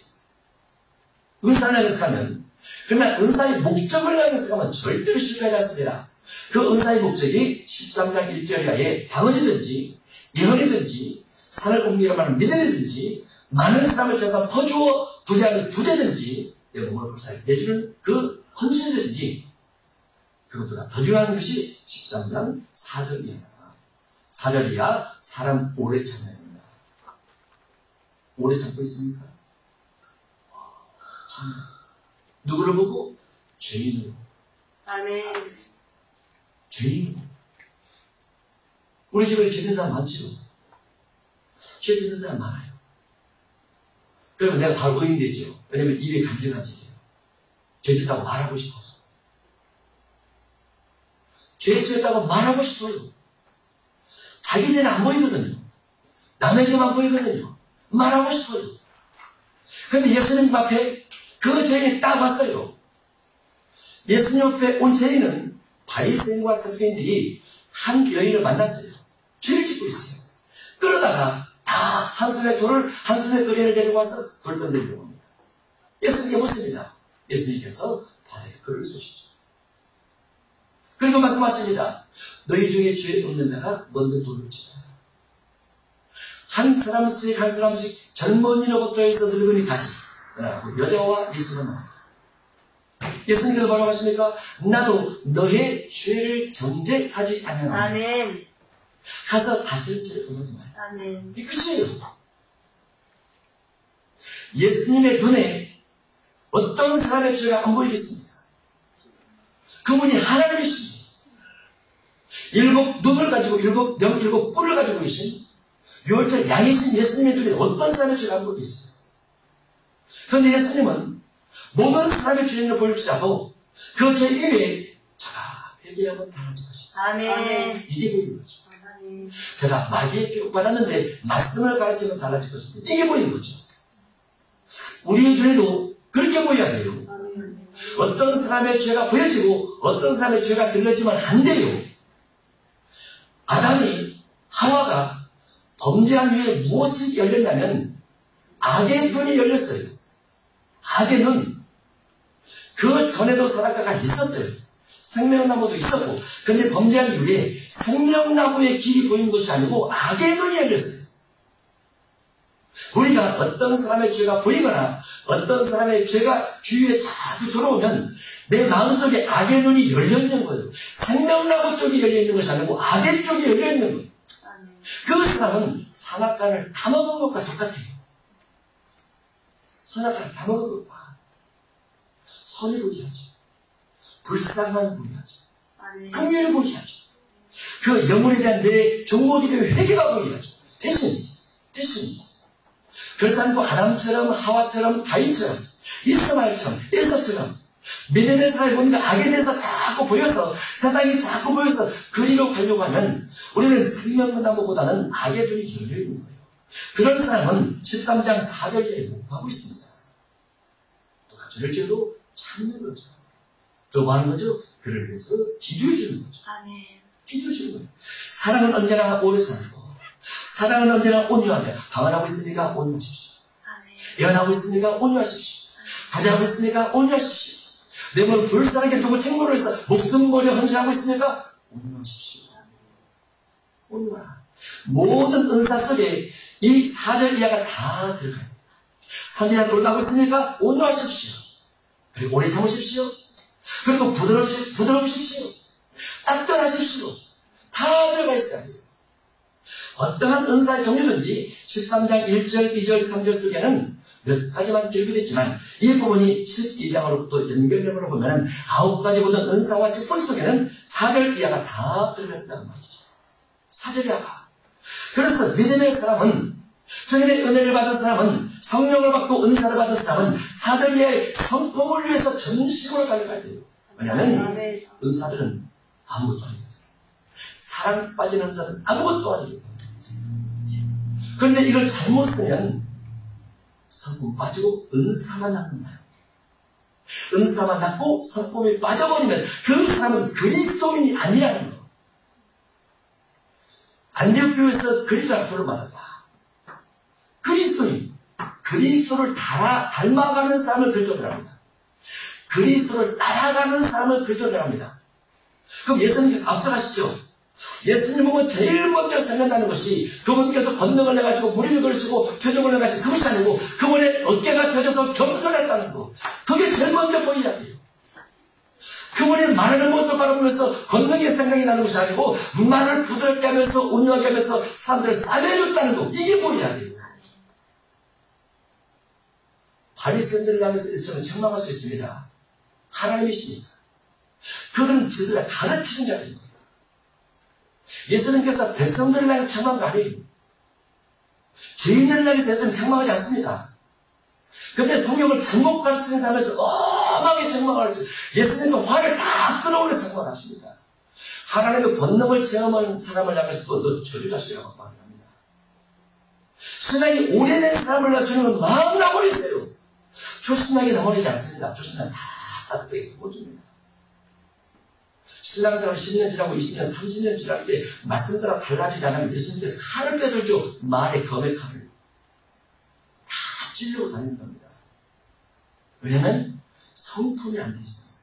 은사를 향해서 가면. 그러나 은사의 목적을 향해서 가면 절대로 실패하지 않습니다. 그 은사의 목적이 13장 1절 이하에 방언이든지 예언이든지 산을 옮기려 하는 믿음이든지 많은 사람을 제가 퍼주어 부재하는 부재든지 내 몸을 불쌍히 내주는 그 헌신이든지 그것보다 더 중요한 것이 13장 4절 이하입니다. 4절 이하 사람 오래 참아야 됩니다. 오래 참고 있습니까? 참 누구를 보고? 죄인으로. 아멘. 죄인으로. 우리 집에 죄진 사람 많지요? 죄 짓는 사람 많아요. 그러면 내가 바로 의인되죠. 왜냐면 입이 간질간질해요. 죄 짓다고 말하고 싶어서. 죄 짓다고 말하고 싶어요. 자기 죄는 안 보이거든요. 남의 죄만 보이거든요. 말하고 싶어요. 그런데 예수님 앞에 그 죄인이 딱 왔어요. 예수님 앞에 온 죄인은 바리새인과 서기관들이 한 여인을 만났어요. 죄를 짓고 있어요. 그러다가 다 한 손에 돌을, 한 손에 거리를 데리고 와서 돌 건드리려고 합니다. 예수님께 묻습니다. 예수님께서 바다에 글을 쓰시죠. 그리고 말씀하십니다. 너희 중에 죄 없는 자가 먼저 돌을 치라. 한 사람씩 젊은이로부터 해서 늙은이까지 여자와 미소는 나옵니다. 예수님께서 뭐라고 하십니까? 나도 너의 죄를 정죄하지 않으나 아멘. 가서 다시 죄를 범하지 마라. 아멘. 이 끝이에요. 예수님의 눈에 어떤 사람의 죄가 안 보이겠습니까? 그분이 하나님이십니다. 7 눈을 가지고 7 뿔을 가지고 계신 유월절 양이신 예수님의 눈에 어떤 사람의 죄가 안 보이겠어요? 그런데 예수님은 모든 사람의 죄인을 보일지라도 그 죄 이외에 자가 회개하면 달라질 것이다. 아멘. 이게 보이는 거죠. 아멘. 제가 마귀의 교육 받았는데 말씀을 가르치면 달라질 것입니다. 이게 보이는 거죠. 우리의 죄도 그렇게 보여야 돼요. 아멘. 어떤 사람의 죄가 보여지고 어떤 사람의 죄가 들려지면 안 돼요. 아담이 하와가 범죄한 후에 무엇이 열렸냐면 악의 눈이 열렸어요. 악의 눈. 그 전에도 선악과가 있었어요. 생명나무도 있었고, 근데 범죄한 이후에 생명나무의 길이 보인 것이 아니고 악의 눈이 열렸어요. 우리가 어떤 사람의 죄가 보이거나 어떤 사람의 죄가 주위에 자주 들어오면 내 마음속에 악의 눈이 열려있는 거예요. 생명나무 쪽이 열려있는 것이 아니고 악의 쪽이 열려있는 거예요. 그 사람은 선악과를 다 먹은 것과 똑같아요. 선악과를 다 먹은 것과 선을 보기하죠. 불쌍한 보기하죠. 긍휼을 보기하죠. 그 영혼에 대한 내 종목이된 회개가 보기하죠. 대신 그렇지 않고 아담처럼 하와처럼 가인처럼 이스마엘처럼 에서처럼 믿음의 사람이 보니까 악에 대해서 자꾸 보여서, 세상이 자꾸 보여서 그리로 가려고 하면 우리는 생명나무보다는 악의 눈이 열려있는 거예요. 그런 사람은 13장 4절에 못 가고 있습니다. 또 저럴지라도 참는 거죠. 더 많은 거죠. 그를 위해서 기도해 주는 거죠. 기도해 주는 거예요. 사랑은 언제나 오래 살고, 사랑은 언제나 온유하며, 방언하고 있으니까 온유하십시오. 예언하고 있으니까 온유하십시오. 부자하고 있으니까 온유하십시오. 내 몸을 불쌍하게 두고 책무를 해서 목숨 버려 헌신하고 있으니까 온유하십시오. 온유하라. 모든 은사 속에 이 4절 이하가 다 들어가요. 선지자가 올라가고 있으니까 온유하십시오. 그리고 오래 참으십시오. 그리고 부드러우십시오. 따뜻하십시오. 다 들어가 있어야 돼요. 어떠한 은사의 종류든지 13장 1절, 2절, 3절 속에는 몇 가지만 기록되지만 이 부분이 12장으로부터 연결되므로 보면 9가지 모든 은사와 직분 속에는 4절 이하가 다 들어갔다는 말이죠. 4절 이하가. 그래서 믿음의 사람은, 주님의 은혜를 받은 사람은, 성령을 받고 은사를 받은 사람은 4절 이하의 성품을 위해서 전심으로 달려가야 돼요. 왜냐하면 은사들은 아무것도 아닙니다. 사랑 빠진 은사는 아무것도 아닙니다. 그런데 이걸 잘못 쓰면 성품 빠지고 은사만 남는다. 은사만 남고 성품이 빠져버리면 그 사람은 그리스도인이 아니라는 거. 안디옥 교회에서 그리스도를 부름받았다. 그리스도인, 그리스도를 닮아가는 사람을 그리스도라고 합니다. 그리스도를 따라가는 사람을 그리스도라고 합니다. 그럼 예수님께서 앞서가시죠. 예수님 보고 제일 먼저 생각나는 것이 그분께서 권능을 내가시고 무리를 걸으시고 표적을 내가시고 그것이 아니고 그분의 어깨가 젖어서 겸손했다는 거. 그게 제일 먼저 보여야 돼요. 그분이 말하는 모습을 바라보면서 권능의 생각이 나는 것이 아니고 말을 부드럽게 하면서 온유하게 하면서 사람들을 싸매줬다는 거. 이게 보여야 돼요. 바리새인들을 향해서 예수님은 책망할 수 있습니다. 하나님이십니다. 그들은 지들을 가르치는 자들입니다. 예수님께서 백성들을 향해서 책망한 거 아니에요. 죄인들을 향해서 예수님 책망하지 않습니다. 그런데 성경을 잘못 가르치는 사람에서 엄하게 책망을 하시고 예수님도 화를 다 끌어올려 책망을 하십니다. 하나님의 권능을 체험한 사람을 향해서도 너 저주자식이라고 말을 합니다. 신앙이 오래된 사람을 가르치는 마음 나버리세요. 초신앙이 나버리지 않습니다. 초신앙은 다 따뜻하게 부어줍니다. 신앙생활 10년 지나고 20년, 30년 지날 때 말씀 따라 달라지지 않으면 예수님께서 칼을 빼들죠. 말의 검의 칼을. 다 찔려고 다니는 겁니다. 왜냐하면 성품이 안 돼 있습니다.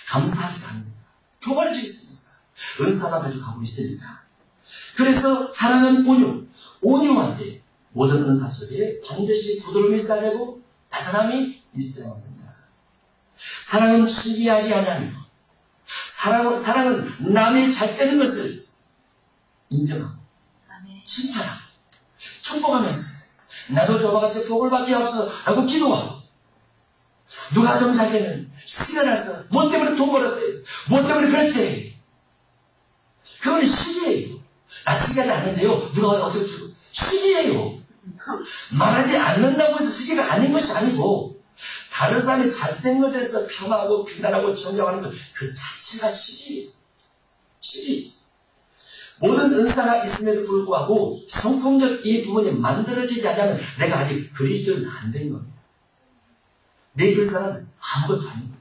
감사하지 않습니다. 교만해져 있습니다. 은사만 가지고 가고 있습니다. 그래서 사랑은 온유한데 모든 은사 속에 반드시 부드러움이 있어야 되고 따뜻함이 있어야 합니다. 사랑은 시기하지 않으며 사랑은 남이 잘 되는 것을 인정하고 칭찬하고 축복하면서 나도 저와 같이 복을 받게 하옵소서 라고 기도하고 누가 좀 자기는 시기가 나서 뭐 때문에 돈 벌었대 뭐 때문에 그랬대 그건 시기예요. 나 시기하지 않는데요 누가 어떻게 주고 시기예요. 말하지 않는다고 해서 시기가 아닌 것이 아니고 다른 사람이 잘된 것에 대해서 평하고 비난하고 정정하는 것 그 자체가 시기예요. 시기. 모든 은사가 있음에도 불구하고 성품적 이 부분이 만들어지지 않으면 내가 아직 그리스도는 안 된 겁니다. 내 은사는 아무것도 아닌 거예요.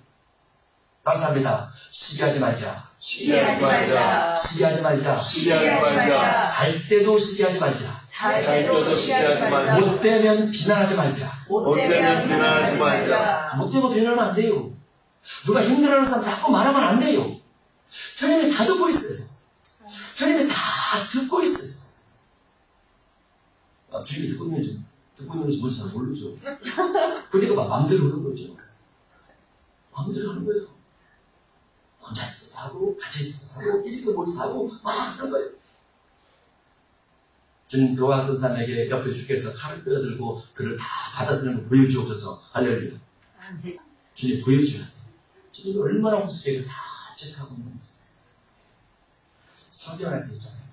감사합니다. 시기하지 말자. 시기하지 말자. 시기하지 말자. 시기하지 말자. 잘 때도 시기하지 말자. 잘 때도 시기하지 말자. 못 되면 비난하지 말자. 못 되면 비난하지 말자. 못 되면 비난하면 안 돼요. 누가 힘들어하는 사람 자꾸 말하면 안 돼요. 주님이 다 듣고 있어요. 주님이 다 듣고 있어요. 주님이 듣고 있는지 뭔지 잘 모르죠. 그러니까 막 마음대로 하는 거죠. 마음대로 하는 거예요. 혼자 있을 때 하고 같이 있을 때 하고 일찍 몰려서 하고 막 하는 거예요. 주님 교화하던 사람에게 옆에 주께서 칼을 끌어들고 그를 다 받아쓰는 걸 보여주옵소서. 할렐루야. 주님 보여줘야 돼요. 주님이 얼마나 호수계를 다 체크하고 있는지. 성경을 했잖아요.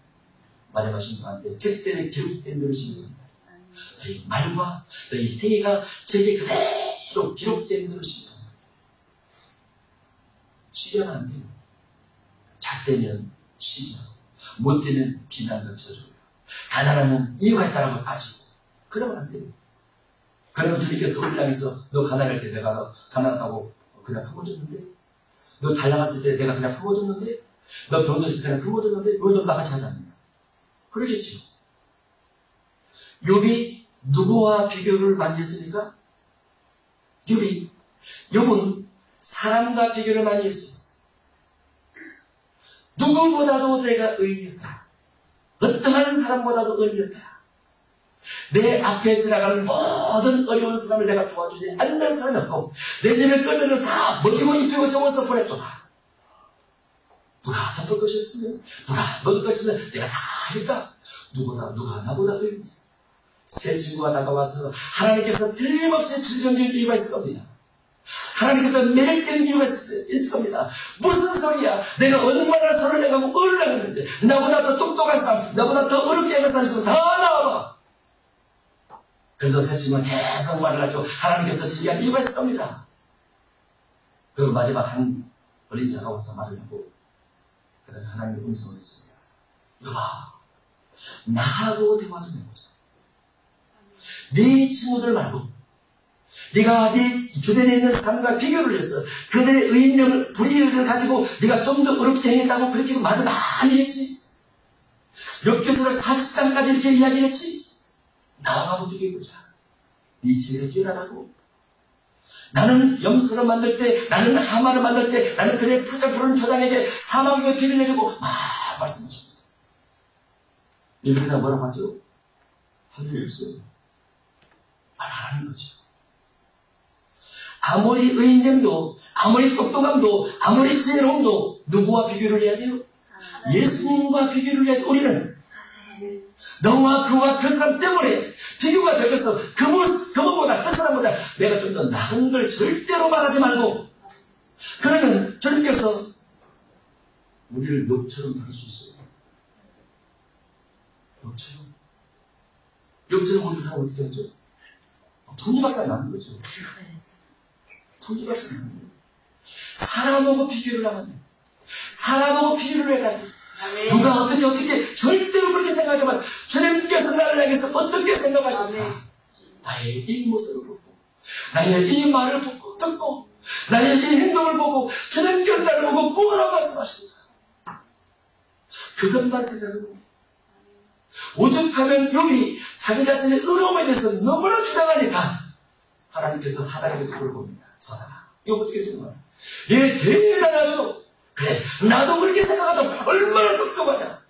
말씀하신 가운데 책들에 기록된 노릇입니다. 너희 말과 너희 행위가 책에 그대로 기록된 노릇입니다. 시련은 안 돼요. 잣되면 시기하고, 못되면 비난도 쳐줘요. 가난하면 이유가 있다라고 따지고, 그러면 안 돼요. 그러면 주님께서 우리를 향해서 너 가난할 때 내가 너 가난하다고 그냥 품어줬는데, 너 잘 나갔을 때 내가 그냥 품어줬는데, 너 병들었을 때 그냥 품어줬는데, 왜 너 나같이 하지 않느냐? 그러겠죠. 욥이 누구와 비교를 많이 했습니까? 욥은 사람과 비교를 많이 했어요. 누구보다도 내가 의인이었다. 어떠한 사람보다도 의인이었다. 내 앞에 지나가는 모든 어려운 사람을 내가 도와주지 않는 사람이 없고, 내 집을 끌려는 다 먹이고 입히고 접어서 보냈도다. 누가 덮을 것이 없으면, 누가 먹을 것이 없으면 내가 다 하니까 누가 나보다 의인이다. 새 친구가 다가와서 하나님께서 틀림없이 질병질 이유가 있을 겁니다. 하나님께서 매일 때리는 이유가 있을 겁니다. 무슨 소리야? 내가 얼마나 서를 내가고 얼을 했는데, 나보다 더 똑똑한 사람, 나보다 더 어렵게 하는 사람이 있으면 다 나와봐. 그래서 새 친구는 계속 말을 하죠. 하나님께서 질의한 이유가 있을 겁니다. 그리고 마지막 한 어린 자가 와서 말을 하고, 그다음에 하나님의 음성을 했습니다. 여봐, 나하고 대화 좀 해보자. 네 친구들 말고, 네가 네 주변에 있는 사람과 비교를 해서 그들의 의인됨을, 불의를 가지고 네가 좀 더 어렵게 행했다고 그렇게 말을 많이 했지. 욥기서를 40장까지 이렇게 이야기를 했지. 나하고 비교해보자. 네 지혜가 뛰어나다고. 나는 염소를 만들 때, 나는 하마를 만들 때, 나는 그의 푸른 초장에게 사막의 비를 내주고 막 말씀하십니다. 여기다 뭐라고 하죠? 하늘이 없어요. 말하는 거죠. 아무리 의인됨도, 아무리 똑똑함도, 아무리 지혜로움도 누구와 비교를 해야 돼요? 예수님과 비교를 해야 돼요. 우리는 너와 그와 그 사람 때문에 비교가 되겠어. 그분보다, 그 사람보다 내가 좀 더 나은 걸 절대로 말하지 말고, 그러면 주님께서 우리를 욥처럼 다룰 수 있어요. 욥처럼 우리 사람 어떻게 하죠? 풍지박산 나는 거죠. 풍지박산 나는 거예요. 사람하고 비교를 하면, 사람하고 비교를 해가지고, 누가 어떻게 절대로 그렇게 생각하지 마세요. 주님께서 나를 향해서 어떻게 생각하실까? 나의 이 모습을 보고, 나의 이 말을 보고, 듣고, 나의 이 행동을 보고, 주님께서 나를 보고 뭐라고 말씀하십니까? 그것만 생각하고, 오죽하면 욥이 자기 자신의 의로움에 대해서 너무나 주장하니까 하나님께서 사단에게 그걸 봅니다. 사단아, 욥 어떻게 생각하냐? 얘 대단하죠? 그래, 나도 그렇게 생각하면 얼마나 똑똑하냐?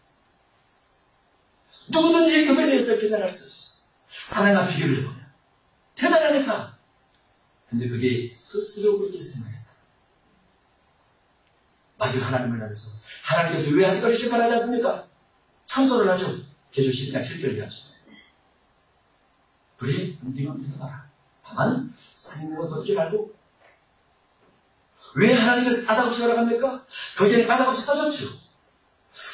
누구든지 욥에 대해서 비난할 수 없어. 사랑과 비교를 해보면 대단하니까. 근데 그게 스스로 그렇게 생각했다. 마지막 하나님을 향해서, 하나님께서 왜 아직까지 심판하지 않습니까? 참소를 하죠. 계속 12장 7절에 하죠. 그래, 네가 믿어봐라. 다만 생명을 거둘 줄 알고. 왜 하나님께서 까닭없이 허락합니까? 거기에는 까닭없이 써졌죠.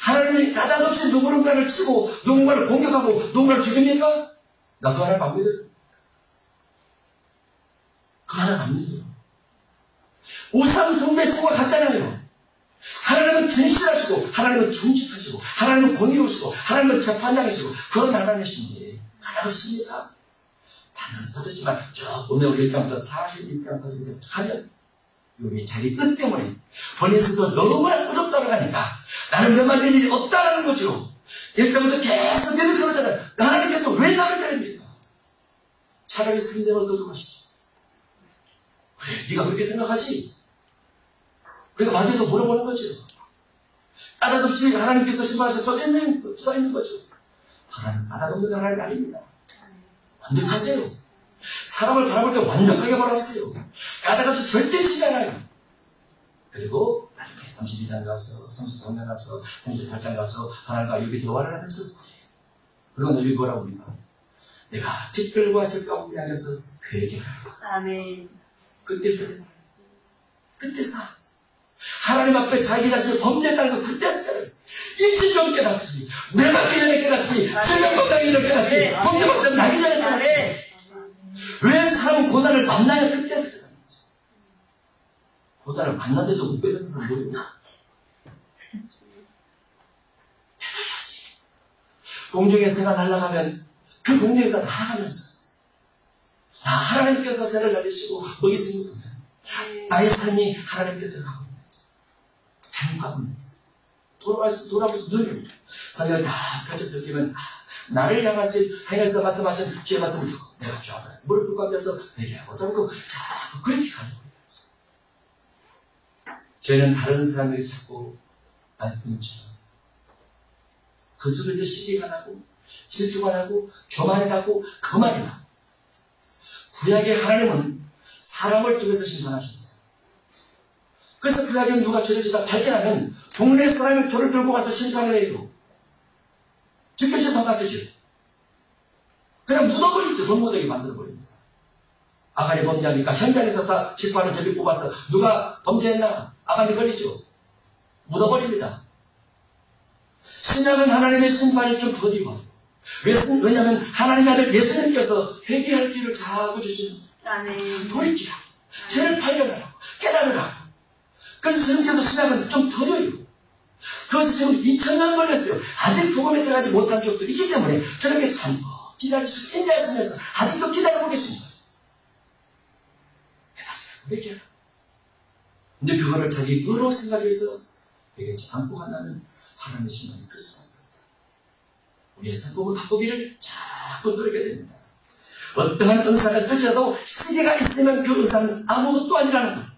하나님이 까닭없이 누군가를 치고 누군가를 공격하고 누군가를 죽입니까? 나 그 하나님 안 믿어요. 그 하나님 안 믿어요. 우상 숭배 신과 같잖아요. 하나님은 진실하시고, 하나님은 정직하시고, 하나님은 공의로우시고, 하나님은 재판장이시고, 그런 하나님이신데 까닭없습니까? 단어는 써졌지만 저 오늘 1장부터 41장 41장 하면 여기 자기 뜻 때문에 본인 스스로 너무나 어렵다고 하니까 나는 몇 말 될 일이 없다라는 거죠. 1장부터 계속 내를 그러잖아요. 하나님께서 왜 나를 때립니까? 차라리 생명을 거두가시죠. 그래, 네가 그렇게 생각하지? 그러니까 마귀도 물어보는 거죠. 까닭없이 하나님께서 심판하셔서 써 있는 거죠. 하나님 까닭없는 하나님 아닙니다. 완벽하세요. 사람을 바라볼 때 완벽하게 바라보세요. 까닭없이 절대 치지 않아요. 그리고 32장 가서, 33장 가서, 38장 가서 하나님과 욥이 대화를 하면서, 그리고 욥이 뭐라고 합니까? 내가 뒷뜰과 젖가운데 향해서 회개하라. 아멘. 그때서 하나님 앞에 자기 자신을 범죄했다는 거 그때서요. 일찍 좀 깨닫지. 내가 그 전에 깨닫지. 제명법당이 전에 깨닫지. 범죄박사는 나기 전에 깨닫지. 왜 사람은 고난을 만나야 그때서 깨닫는지. 보다는 만났는데도 못 뵈는 사람 뭐예요? 공중에 새가 날아가면 그 공중에서 날아가면서 하나님께서 새를 날리시고 먹이시는 거면 나의 삶이 하나님 뜻대로 가고 있는 거죠. 잘못 가고 있는 거죠. 돌아보면서 눈을 성경을 다 펼쳐서 읽으면 나를 향해서 말씀하신 주의 말씀을 듣고 내가 좋아하다. 무릎 꿇고 앉아서 얘기하고 자꾸 그렇게 가는 거예요. 죄는 다른 사람에게 자꾸 안 끊죠. 그 속에서 시기가 나고 질투가 나고 교만이 나고 거만이 나고 구약의 하나님은 사람을 통해서 심판하십니다. 그래서 구약에 누가 죄를 짓다 발견하면 동네 사람이 돌을 들고 가서 심판을 해요. 즉결 심판하시죠. 그냥 묻어버리죠. 돈 묻어게 만들어버립니다. 아간이 범죄하니까 현장에서 지팡이를 제비 뽑아서 누가 범죄했나? 아간이 걸리죠. 묻어버립니다. 신약은 하나님의 심판이 좀 더디 와요. 왜냐하면 하나님의 아들 예수님께서 회개할 길을 자꾸 주시는 돌이키라고 죄를 발견하라고 깨달으라고. 그래서 주님께서 신약은 좀 더뎌요. 그것이 지금 2000년 걸렸어요. 아직 복음에 들어가지 못한 쪽도 있기 때문에 저렇게 참 기다리시고 인내하시면서 아직도 기다리고 계십니다. 회개하라. 근데 그거를 자기 의로 생각해서 회개하지 않고 한다면 하나님의 심판이 그렇습니다. 우리의 성공을 바꾸기를 자꾸 노리게 됩니다. 어떠한 은사가 들려도 시계가 있으면 그 은사는 아무것도 아니라는 것.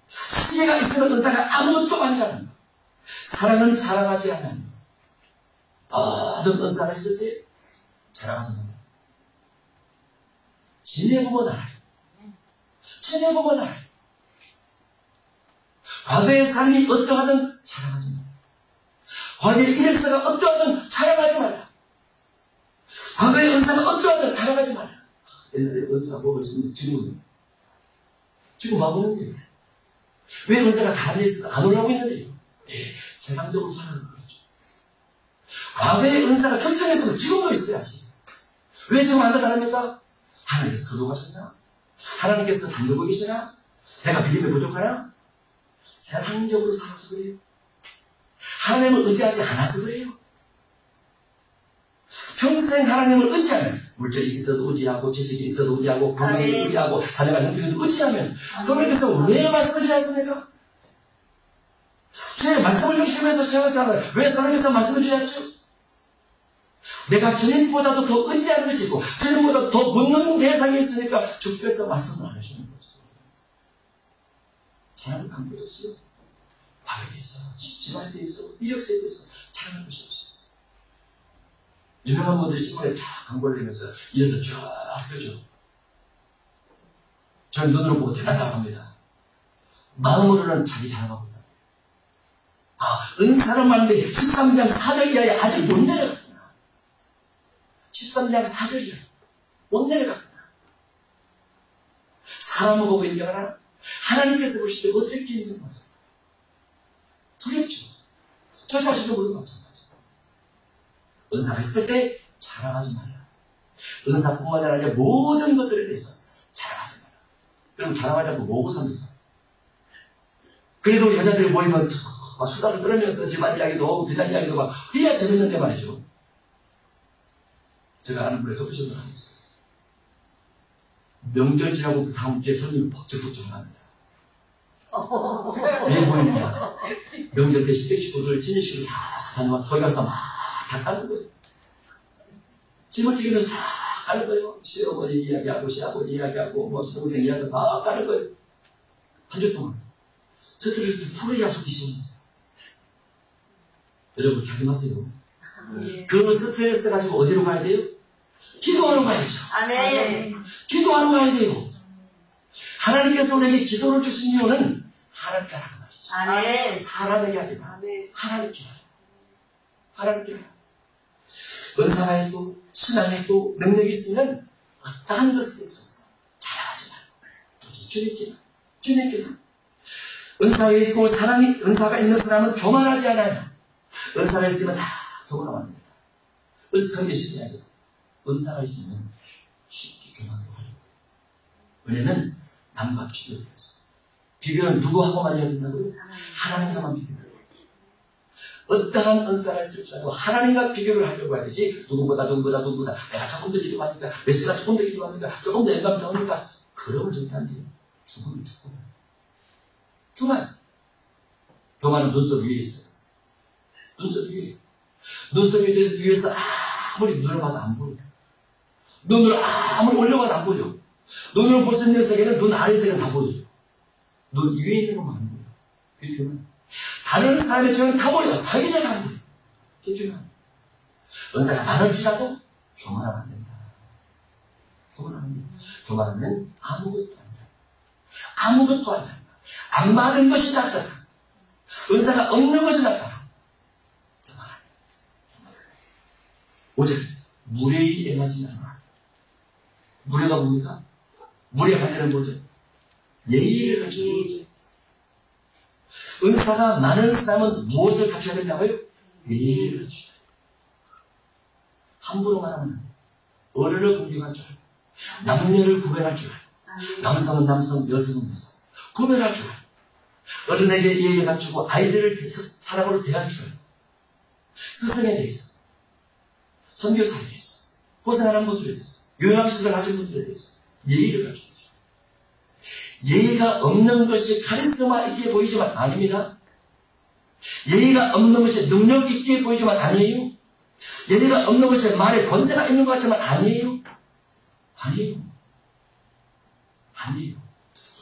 시계가 있으면 은사가 아무것도 아니라는 것. 사랑은 자랑하지 않아요. 모든 은사가 있을 때 자랑하지 않아요. 지내보면 알아요. 지내보면 알아요. 과거의 삶이 어떠하든 자랑하지 마요. 과거의 일서가 어떠하든 자랑하지 말라. 과거의 은사가 어떠하든 자랑하지 말라. 옛날에 은사가 뭐가 있으면 지금 와보는데요. 왜 은사가 가만히 있어서 안 올라오고 있는데요? 세상적으로 살아가는 거죠. 과거의 은사가 적정했으면 지금도 있어야지. 왜 지금 안 나타납니까? 하나님께서 거두가시나? 하나님께서 잠들고 계시나? 내가 믿음에 부족하나? 세상적으로 살아서 그래요. 하나님을 의지하지 않아서 그래요. 평생 하나님을 의지하면 물질이 있어도 의지하고 지식이 있어도 의지하고 건강이 의지하고 자녀가 형편에도 의지하면 그러면서 왜 말씀을 주셨습니까? 제 말씀을 중심에서 세웠잖아요. 왜 하나님께서 말씀을 주셨죠? 내가 주님보다도 더 의지하는 것이고 주님보다 더 묻는 대상이 있으니까 주께서 말씀을 안 하시는 거죠. 하나님 강구였어요. 밥에 대해서, 집안에 대해서, 이력서에 대해서 자랑할 것이 없어요. 유명한 분들이 신문에 다 광고를 내면서 이어서 쫙 쓰죠. 저는 눈으로 보고 대단하다고 합니다. 마음으로는 자기 자랑하고 있다. 은사를 말하는데 13장 4절 이하에 아직 못 내려갔구나. 13장 4절 이하에 못 내려갔구나. 사람을 보고 인정하나? 하나님께서 보실 때 어떻게 힘든 거죠? 두렵죠. 저 자신도 모르는 마찬가지. 은사가 있을 때 자랑하지 말라. 은사뿐만 아니라 모든 것들에 대해서 자랑하지 말라. 그럼 자랑하지 않고 뭐고 삽니까? 그래도 여자들이 모이면 막 수다를 떨면서 집안 이야기도 하고 비단 이야기도 막 해야 재밌는데 말이죠. 제가 아는 분의 커피숍을 하고 있어요. 명절 지나고 그 다음 주에 손님이 벅적벅적 합니다. 왜 모입니까? 명절 때 시댁 식구들, 친인 식구들 다 다녀와서 거기 가서 막 다 까는 거예요. 짐을 튀기면서 다 까는 거예요. 시어머니 이야기하고, 시아버지 이야기하고, 뭐 동생 이야기하고 다 까는 거예요. 한 주 동안. 저들에서 풀을 야속이시옵니다. 여러분, 조심하세요. 그 스트레스 가지고 어디로 가야 돼요? 기도하러 가야죠. 아멘. 기도하러 가야 돼요. 하나님께서 우리에게 기도를 주신 이유는 하나님께 하라는 말이죠. 아멘. 사람에게 하지 마. 아멘. 하나님께 하라. 하나님께 하라. 은사가 있고 신앙이 있고 능력이 있으면 어떠한 것에 대해서 자랑하지 말고 주님께만 은사가 있고 사랑이 은사가 있는 사람은 교만하지 않아요. 은사가 있으면 다 교만하면 안 됩니다. 의식한 게 쉽지 않아요. 은사가 있으면 쉽게 교만을 하려고. 왜냐면 남과 비교를 해서 비교는 누구하고만 해야 된다고요? 하나님과만 비교해요. 어떠한 은사를 쓸지라도 하나님과 비교를 하려고 해야 되지, 누구보다, 내가 조금 더 기도하니까, 메시가 조금 더 기도하니까, 조금 더 영감이 더 오니까, 그러면 절대 안 돼요. 죽으면 죽어요. 교만은 눈썹 위에 있어요. 눈썹 위에. 눈썹 위에서 아무리 눈을 봐도 안 보여요. 눈을 아무리 올려봐도 안 보여. 눈으로 볼 수 있는 세계는 눈 아래 세계는 다 보여요. 눈 위에 있는 것만 안 보여요. 그게 교만. 다른 사람의 죄는 다 보여요. 자기 죄는 안 보여요. 그게 교만. 은사가 많을지라도 교만하면 안 된다. 교만하면 아무것도 아니라 안 받은 것이 낫다. 은사가 없는 것이 낫다. 교만하면. 5절 무례히 행하지 않아. 무례가 뭡니까? 무례할 때는 뭐죠? 예의를 갖추는 거죠. 은사가 많은 사람은 무엇을 갖춰야 된다고요? 예의를 갖춰야 돼요. 함부로 말하면 어른을 공경할 줄 알고, 남녀를 구별할 줄 알고, 남성은 남성, 여성은 여성, 구별할 줄 알고, 어른에게 예의를 갖추고 아이들을 사랑으로 대할 줄 알고, 스승에 대해서, 선교사에 대해서, 고생하는 분들에 대해서, 요양시설 하신 분들에 대해서 예의를 갖추는 거죠. 예의가 없는 것이 카리스마 있게 보이지만 아닙니다. 예의가 없는 것이 능력 있게 보이지만 아니에요. 예의가 없는 것이 말에 권세가 있는 것 같지만 아니에요.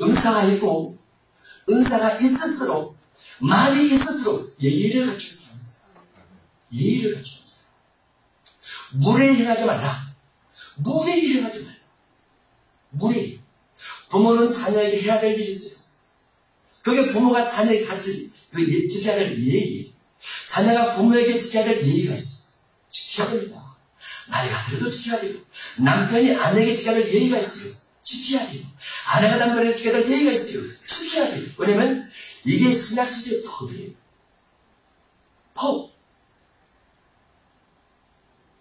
은사가 있고 은사가 있을수록, 말이 있을수록 예의를 갖추는 사람입니다. 예의를 갖추는 사람. 무례히 행하지 말라. 무례히 행하지 말라. 무례히. 부모는 자녀에게 해야 될 일이 있어요. 그게 부모가 자녀에게 같이 지켜야 될 예의. 자녀가 부모에게 지켜야 될 예의가 있어요. 지켜야 됩니다. 나이가 들어도 지켜야 되고, 남편이 아내에게 지켜야 될 예의가 있어요. 지켜야 돼요. 아내가 남편에게 지켜야 될 예의가 있어요. 지켜야 돼요. 왜냐면 이게 신약시대의 법이에요. 법.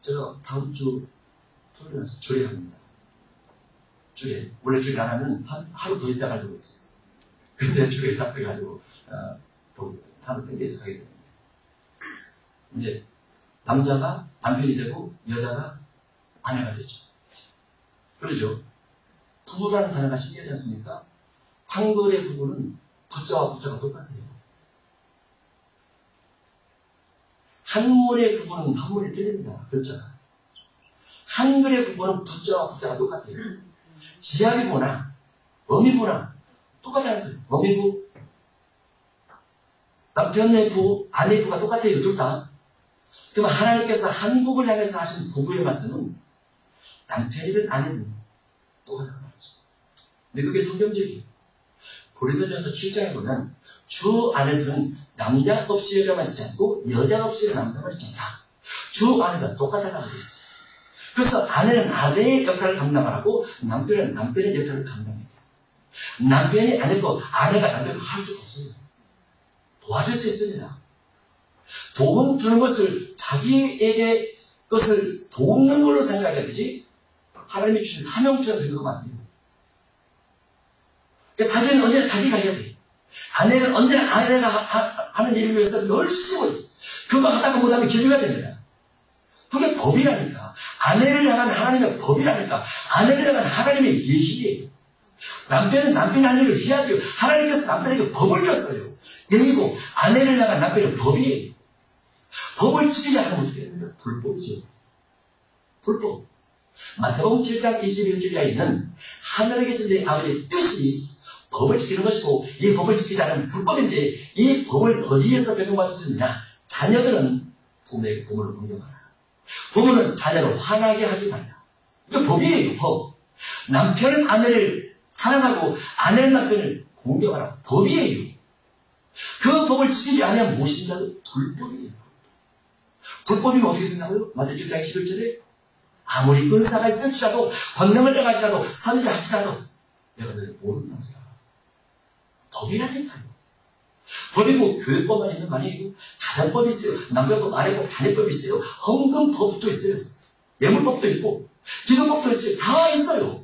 제가 다음 주 토요일에서 주례합니다. 주례. 원래 주례 안 하면 하루 더 있다 가려고 했어요. 근데 주례 잡혀가지고 하루 땡겨서 가게 됩니다. 이제 남자가 남편이 되고 여자가 아내가 되죠. 그러죠. 부부라는 단어가 신기하지 않습니까? 한글의 부부는 부자와 부자가 똑같아요. 한문의 부부는 한문이 틀립니다. 글자가. 한글의 부부는 부자와 부자가 똑같아요. 지아비부나 어미부나 똑같다는 거예요. 어미부, 남편의 부, 아내의 부가 똑같아요. 둘 다. 그럼 하나님께서 한국을 향해서 하신 부부의 말씀은 남편이든 아내든 똑같다는 말이죠. 근데 그게 성경적이에요. 고린도전서 7장에 보면 주 안에서는 남자 없이 여자만 있지 않고 여자 없이 남자만 있지 않다. 주 안에서 똑같다는 말이 있어요. 그래서 아내는 아내의 역할을 감당을 하고 남편은 남편의 역할을 감당해요. 남편이 아내고 아내가 남편을 할 수가 없어요. 도와줄 수 있습니다. 도움 주는 것을 자기에게 것을 돕는 걸로 생각해야 되지, 하나님이 주신 사명처럼 생각하면 안 돼요. 그러니까 자기는 언제나 자기가 해야 돼. 아내는 언제나 아내가 하는 일을 위해서 열심히 그거 하다가 못하면 기회가 됩니다. 그게 법이라니까. 아내를 향한 하나님의 법이라니까. 아내를 향한 하나님의 예식이에요. 남편은 남편이 하는 일을 해야 돼요. 하나님께서 남편에게 법을 줬어요. 예의고 아내를 향한 남편의 법이에요. 법을 지키지 않으면 어떻게 됩니까? 불법이죠. 불법. 마태복음 7장 21절에 있는 하늘에 계신 내 아버지의 뜻이 법을 지키는 것이고, 이 법을 지키지 않으면 불법인데, 이 법을 어디에서 적용받을 수 있느냐? 자녀들은 부모에게 부모를 공경하라. 부모는 자녀를 화나게 하지 말라. 이게 법이에요. 법. 남편은 아내를 사랑하고 아내는 남편을 공경하라. 법이에요. 그 법을 지키지 않으면 무엇인가도 불법이에요. 불법이면 어떻게 된다고요? 마태복음 7장 11절에 아무리 은사가 있을지라도, 권능을 행할지라도, 선지자 할지라도 내가 너를 모른다더라. 법이라니까요. 법이고 교육법만 있는 거 아니에요. 가정법이 있어요. 남편법, 아내법, 자녀법이 있어요. 헌금법도 있어요. 예물법도 있고 기도법도 있어요. 다 있어요.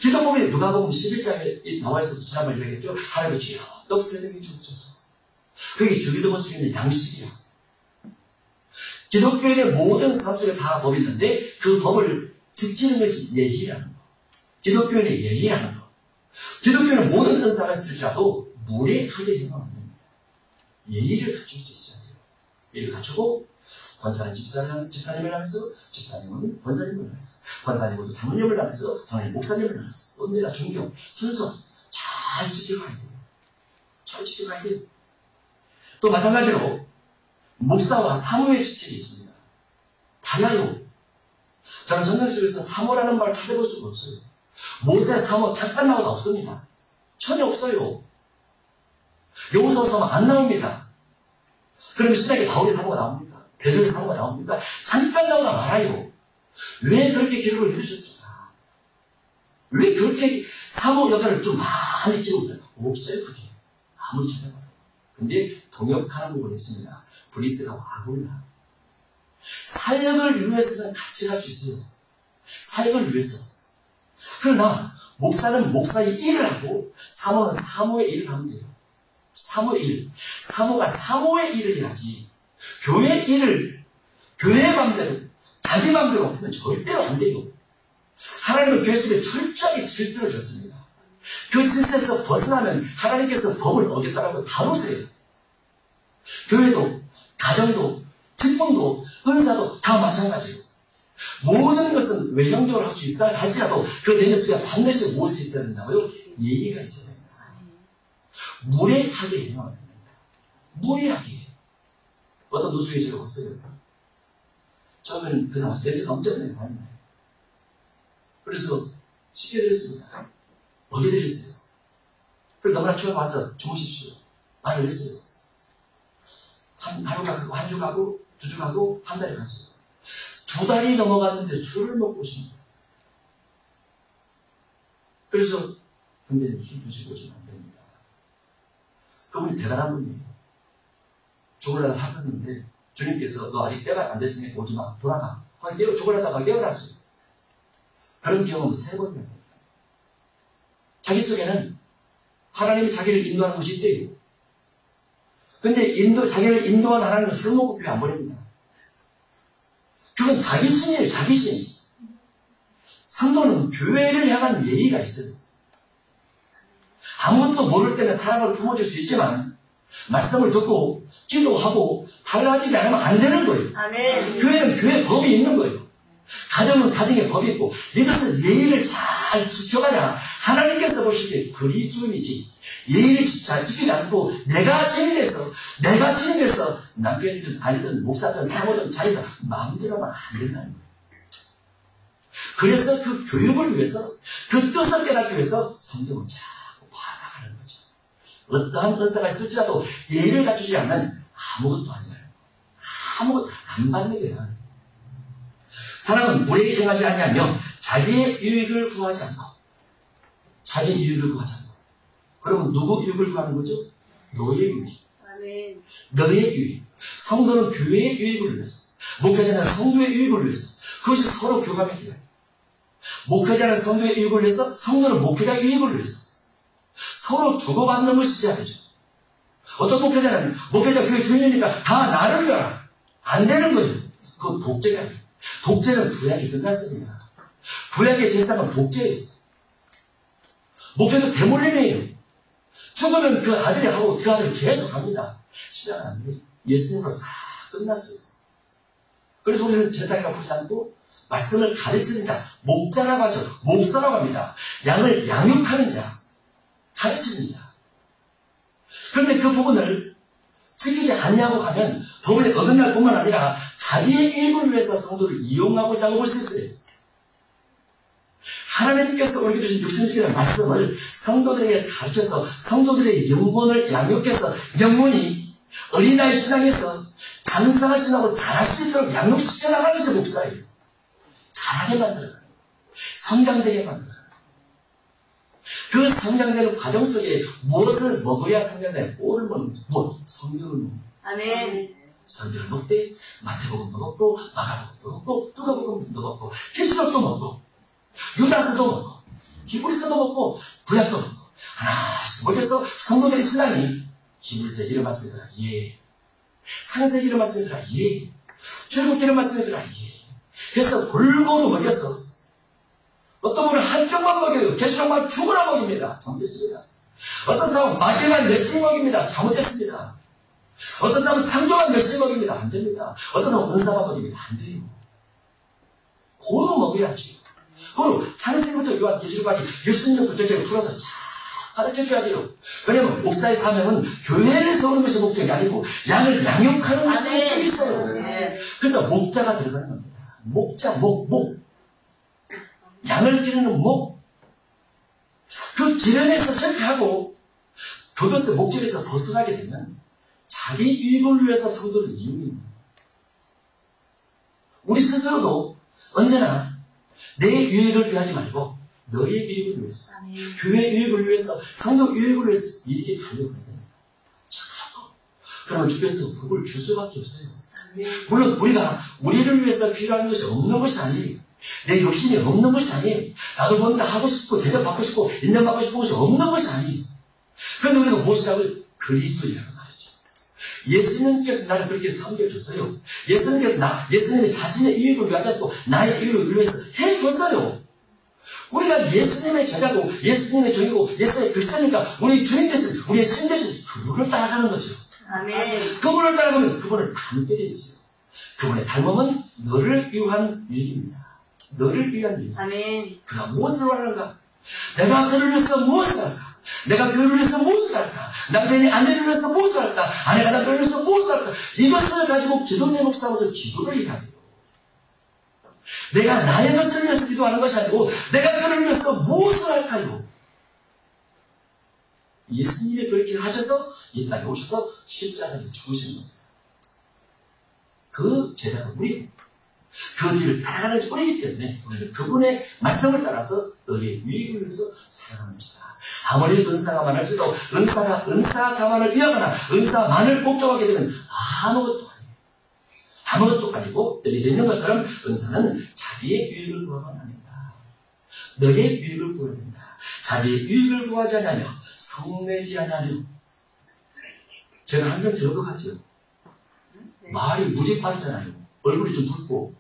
기도법에 누가복음 11장에 나와 있어서 지난번에 얘기했죠. 하나님의 주여 떡 3개 주옵소서. 그게 주기도 볼 수 있는 양식이야. 기독교의 모든 삶 속에 다 법이 있는데 그 법을 지키는 것이 예의라는 거. 기독교는 예의라는 거. 기독교는 모든 은사가 있을지라도 무례하게 행하면 안 됩니다. 예의를 갖출 수 있어야 돼요. 예의를 갖추고 권사는 집사님을 향해서, 집사님은 권사님을 향해서, 권사님은 장로님을 향해서, 장로님 목사님을 향해서 언제나 존경, 순서 잘 지켜가야 돼요. 잘 지켜가야 돼요. 또 마찬가지로 목사와 사모의 지책이 있습니다. 달라요. 저는 성경 속에서 사모라는 말을 찾아볼 수가 없어요. 모세 사모 잠깐 나와도 없습니다. 전혀 없어요. 여호수아 사모 안 나옵니다. 그러면 신약에 바울의 사모가 나옵니까? 베드로의 사모가 나옵니까? 잠깐 나오다 말아요. 왜 그렇게 기록을 해주셨을까? 왜 그렇게 사모 역할을 좀 많이 기록을 없어요 그게. 아무리 찾아봐도. 근데 동역하는 부분이 있습니다. 브리스가 와골라. 사역을 위해서는 같이 갈 수 있어요. 사역을 위해서. 그러나 목사는 목사의 일을 하고 사모는 사모의 일을 하면 돼요. 사모의 일. 사모가 사모의 일을 해야지. 교회 일을 교회 맘대로 자기 맘대로 하면 절대로 안 돼요. 하나님은 교회 속에 철저하게 질서를 줬습니다. 그 질서에서 벗어나면 하나님께서 법을 어겼다라고 다루세요. 교회도 가정도 직분도 은사도 다 마찬가지예요. 모든 것은 외형적으로 할 수 있어야 할지라도 그 내면 속에 반드시 무엇이 있어야 된다고요? 예의가 있어야 됩니다. 무례하게 행하면 안 됩니다. 무례하게. 어떤 노숙이 저를 왔어요. 처음에는 그냥 와서 냄새가 엄청 나요. 그래서 시켜드렸습니다. 어디 드렸어요? 그래서 너무나 처음 와서 주무십시오. 말을 했어요. 한 주 가고, 두 주 가고, 한 달이 갔어요. 2달이 넘어갔는데 술을 먹고 오신 거예요. 그래서, 근데 술 드시고 오시면 안 됩니다. 그분이 대단한 분이에요. 죽으려다 살았는데, 주님께서 너 아직 때가 안 됐으니까 오지 마. 돌아가. 죽으려다가 깨어났어요. 그런 경험은 3번이나 했어요. 자기 속에는 하나님이 자기를 인도하는 것이 있대요. 근데 자기를 인도하는 하나님은 술 먹고 교회 안 보냅니다. 그건 자기 신이에요, 자기 신. 성도는 교회를 향한 예의가 있어요. 아무것도 모를 때는 사랑을 품어줄 수 있지만, 말씀을 듣고, 기도하고, 달라지지 않으면 안 되는 거예요. 아멘. 교회는 교회 법이 있는 거예요. 가정은 가정의 법이 있고, 이것은 예의를 잘 지켜가야 하나님께서 보시기에 그리스도인이지. 예의를 잘 지키지 않고, 내가 신이 돼서 남편이든 아니든 목사든 사모든 자기가 마음대로 하면 안 된다는 거예요. 그래서 그 교육을 위해서, 그 뜻을 깨닫기 위해서 성경을 자꾸 봐나가는 거죠. 어떠한 은사가 있을지라도 예의를 갖추지 않는 아무것도 아니에요. 아무것도 안 받는 게 나아요. 사람은 무례히 행하지 아니하며 자기의 유익을 구하지 않고, 자기의 유익을 구하지 않고. 그러면 누구 유익을 구하는 거죠? 너의 유익. 아멘. 너의 유익. 성도는 교회의 유익을 위해서, 목회자는 성도의 유익을 위해서. 그것이 서로 교감의 기회예요. 목회자는 성도의 유익을 위해서, 성도는 목회자의 유익을 위해서. 서로 주고받는 것이 돼야 되죠. 어떤 목회자 교회 주인이니까 다 나를 위하라. 안 되는 거예요. 그건 독재가 아니에요. 독재는 구약이 끝났습니다. 구약의 제사는 독재예요. 목회도 대물림이에요. 죽으면 그 아들이 하고 그 아들이 계속 합니다. 신앙은 안 돼요. 예수님으로 싹 끝났어요. 그래서 우리는 제사가 부르지 않고 말씀을 가르치는 자, 목자라고 하죠. 목사라고 합니다. 양을 양육하는 자, 가르치는 자. 그런데 그 부분을 지키지 않냐고 가면 법에 어긋날 뿐만 아니라 자기의 이익을 위해서 성도를 이용하고 있다고 볼 수 있어요. 하나님께서 우리에게 주신 육신적인 말씀을 성도들에게 가르쳐서 성도들의 영혼을 양육해서 영혼이 어린아이 신앙에서 장성을 지나고 자랄 수 있도록 양육시켜 나가는 것이 목사예요. 잘하게 만들어가는 거예요. 성장되게 만들어가는 거예요. 그 성장되는 과정 속에 무엇을 먹어야 성장되는 꼴을 먹는 무엇? 성경을 먹는 거예요. 아멘. 성경을 먹되 마태복음도 먹고 마가복음도 먹고 누가복음도 먹고 계시록도 먹고 유다서도 먹고 기브리서도 먹고 구약도 먹고 하나씩 먹여서 성도들의 신앙이 기브리서 이런 말씀이더라. 예. 창세기 이런 말씀이더라. 예. 출애굽기 이런 말씀이더라. 예. 그래서 골고루 먹여서 어떤 분은 한쪽만 먹여요. 계시록만 죽으나 먹입니다. 잘못됐습니다. 어떤 사람은 마귀만 열심히 먹입니다. 잘못됐습니다. 어떤 사람은 창조만 열심히 먹입니다. 안 됩니다. 어떤 사람은 은사만 먹입니다. 안 돼요. 고루 먹여야지. 고루 창세기부터 요한 계시록까지 60년 구체적으로 풀어서 잘 가르쳐줘야 돼요. 왜냐하면 목사의 사명은 교회를 세우는 것이 목적이 아니고 양을 양육하는 것이 목적이 있어요. 그래서 목자가 들어가는 겁니다. 목자, 목. 양을 기르는 목. 그 기름에서 실패하고 그것의 목적에서 벗어나게 되면 자기 유익을 위해서 성도를 이용합니다. 우리 스스로도 언제나 내 유익을 위하지 말고 너의 유익을 위해서, 교회 유익을 위해서, 성도 유익을 위해서 이렇게 가려고 해야 됩니다. 자꾸. 그러면 주께서 복을 줄 수밖에 없어요. 물론 우리가 우리를 위해서 필요한 것이 없는 것이 아니에요. 내 욕심이 없는 것이 아니에요. 나도 뭔가 하고 싶고 대접받고 싶고 인정받고 싶은 것이 없는 것이 아니에요. 그런데 우리가 무엇이라고 그리스도이라고 말이죠. 예수님께서 나를 그렇게 섬겨줬어요. 예수님이 자신의 이익을 위하지 않고 나의 이익을 위해서 해줬어요. 우리가 예수님의 제자고 예수님의 종이고 예수님의 그리스도니까 우리 주님 대신 우리의 신 대신 그분을 따라가는 거죠. 아멘. 그분을 따라가면 그분을 닮게 돼 있어요. 그분의 닮음은 너를 위한 유익입니다. 너를 위한 유익. 아멘. 그가 무엇을 하는가? 내가 그를 위해서 무엇을 할까? 내가 그를 위해서 무엇을 할까? 남편이 아내를 위해서 무엇을 할까? 아내가 남편을 위해서 무엇을 할까? 이것을 가지고 기도 제목 삼아서 기도를 해야 돼요. 내가 나의 것을 위해서 기도하는 것이 아니고 내가 그를 위해서 무엇을 할까요? 예수님이 그렇게 하셔서 이 땅에 오셔서 십자가에 죽으신 겁니다. 그 제자가 우리 그 뒤를 따라가는 우리이기 때문에 우리는 그분의 말씀을 따라서 너의 유익을 위해서 살아가는 것이다. 아무리 은사가 많을지도 은사 자만을 위하거나 은사만을 목적하게 되면 아무것도 아니에요. 아무것도 아니고 여기 되어 있는 것처럼 은사는 자기의 유익을 구하면 안 된다. 너의 유익을 구해야 된다. 자기의 유익을 구하지 않으며 성내지 않으며 제가 한 점 들어가죠. 말이 무지 빠르잖아요. 얼굴이 좀 붉고.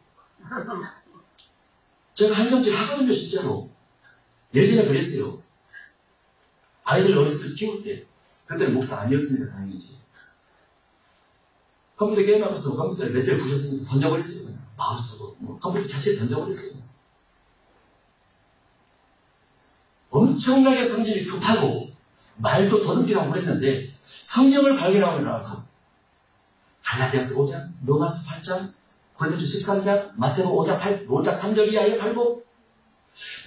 제가 한정질 하거든요, 진짜로. 예전에 그랬어요. 아이들 어렸을 때 키울 때. 그때는 목사 아니었습니다, 당연히지. 컴퓨터 게임하면서 컴퓨터를 몇 대 부셨으니까 던져버렸어요. 그냥. 마우스고, 컴퓨터 자체에 던져버렸어요. 엄청나게 성질이 급하고, 말도 더듬기라고 그랬는데, 성경을 발견하고 나와서, 갈라디아서 5장, 로마서 8장, 고린도서 13장, 마태복음 5장 3절 이하에 팔고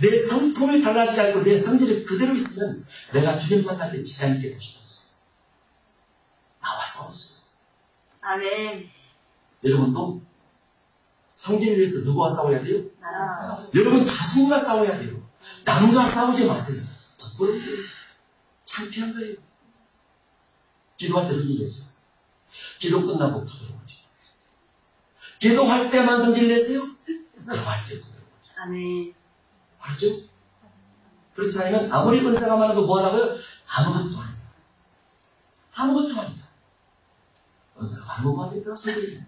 내 성품이 달라지지 않고 내 성질이 그대로 있으면 내가 주님 만날 때 지장 있게 되시겠어요. 나와 싸웠어요. 아멘. 여러분도 성질을 위해서 누구와 싸워야 돼요? 여러분 자신과 싸워야 돼요. 남과 싸우지 마세요. 덕분에 창피한 거예요. 기도할 때 성질 내세요. 기도 끝나고 부드러워지고. 기도할 때만 성질 내세요? 기도할 때 부드러워지고. 아멘. 알죠? 그렇지 않으면 아무리 은사가 많아도 뭐하다고요? 아무것도 아니다. 아무것도 아니다. 은사가 아무것도 성질이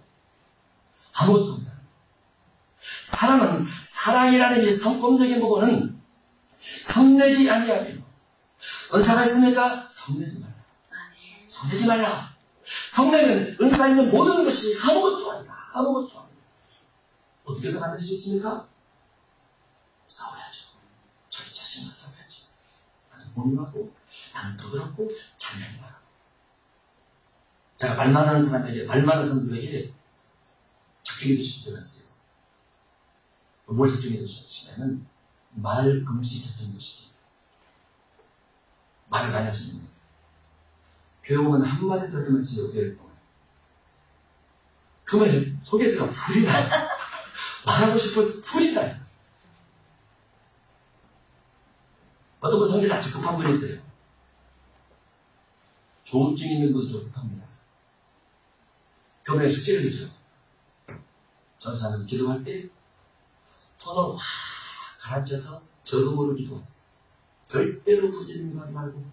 아무것도 아니다. 사랑이라는 이 성품적인 부분은 성내지 아니하며 은사가 있습니까? 성내지 말라. 성내지 말라. 성내는 은사 있는 모든 것이 아무것도 아니다. 아무것도 아니다. 어떻게 해서 만들 수 있습니까? 싸워야죠. 자기 자신과 싸워야죠. 나는 공유하고 나는 부드럽고 잔잔히 말하고. 제가 말 많은 사람에게, 말 많은 성도에게 적중해 주실 때가 있어요. 뭘 적중해 주시냐면 말 금시 적중해 주십니다. 말을 많이 하시는 거예요. 배우면 한마디 더듬으시고 배울 동안. 그러면 속에서 불이 나요. 말하고 싶어서 불이 나요. 어떤 분 성질이 아주 급한 분이 있어요. 조울증 있는 분도 좀 급합니다. 교문에 숙제를 해줘요. 전사는 기도할 때 톤을 확 가라앉혀서 저음으로 기도하세요. 절대로 부지런히 하지 말고.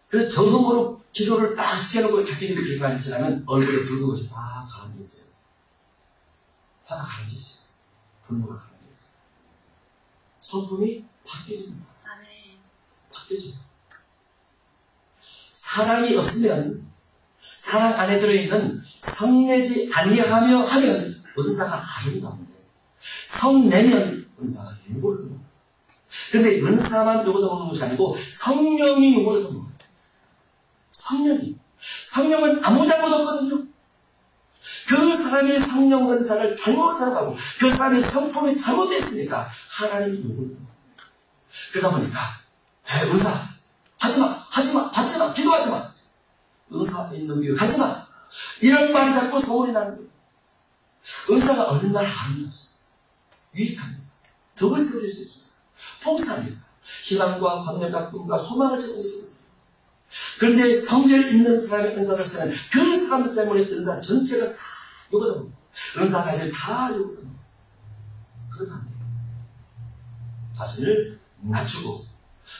그래서 정성으로 기도를 딱 시켜놓고 자기들이 그렇게 많이 지나면 얼굴에 붉은 것이 싹 가라앉아 있어요. 화가 가라앉아 있어요. 분노가 가라앉아 있어요. 성품이 바뀌어집니다. 바뀌어져요. 사랑이 없으면 사랑 안에 들어있는 성내지 아니하며 하면 은사가 아름다운데 성내면 은사가 행복합니다. 근데 은사만 요거도 먹는 것이 아니고 성령이 요거도 먹는 거예요. 성령은 아무 잘못 없거든요. 그 사람의 성령 은사를 잘못 살아가고 그 사람의 성품이 잘못됐으니까 하나님이 요거를 먹는 거예요. 그러다 보니까 은사 하지마 받지마 기도하지마 은사 있는 교육 하지마 이런 말이 자꾸 소문이 나는 거예요. 은사가 얼마나 아름답습니다. 유익합니다. 덕을 세워줄 수 있습니다. 봉사합니다. 희망과 관념과 꿈과 소망을 제공해줍니다. 그런데 성질 있는 사람의 은사를 쓰는 그 사람 때문에 은사 전체가 싹 요거든. 은사 자리를 다 요거든. 그러면 안 돼요. 자신을 낮추고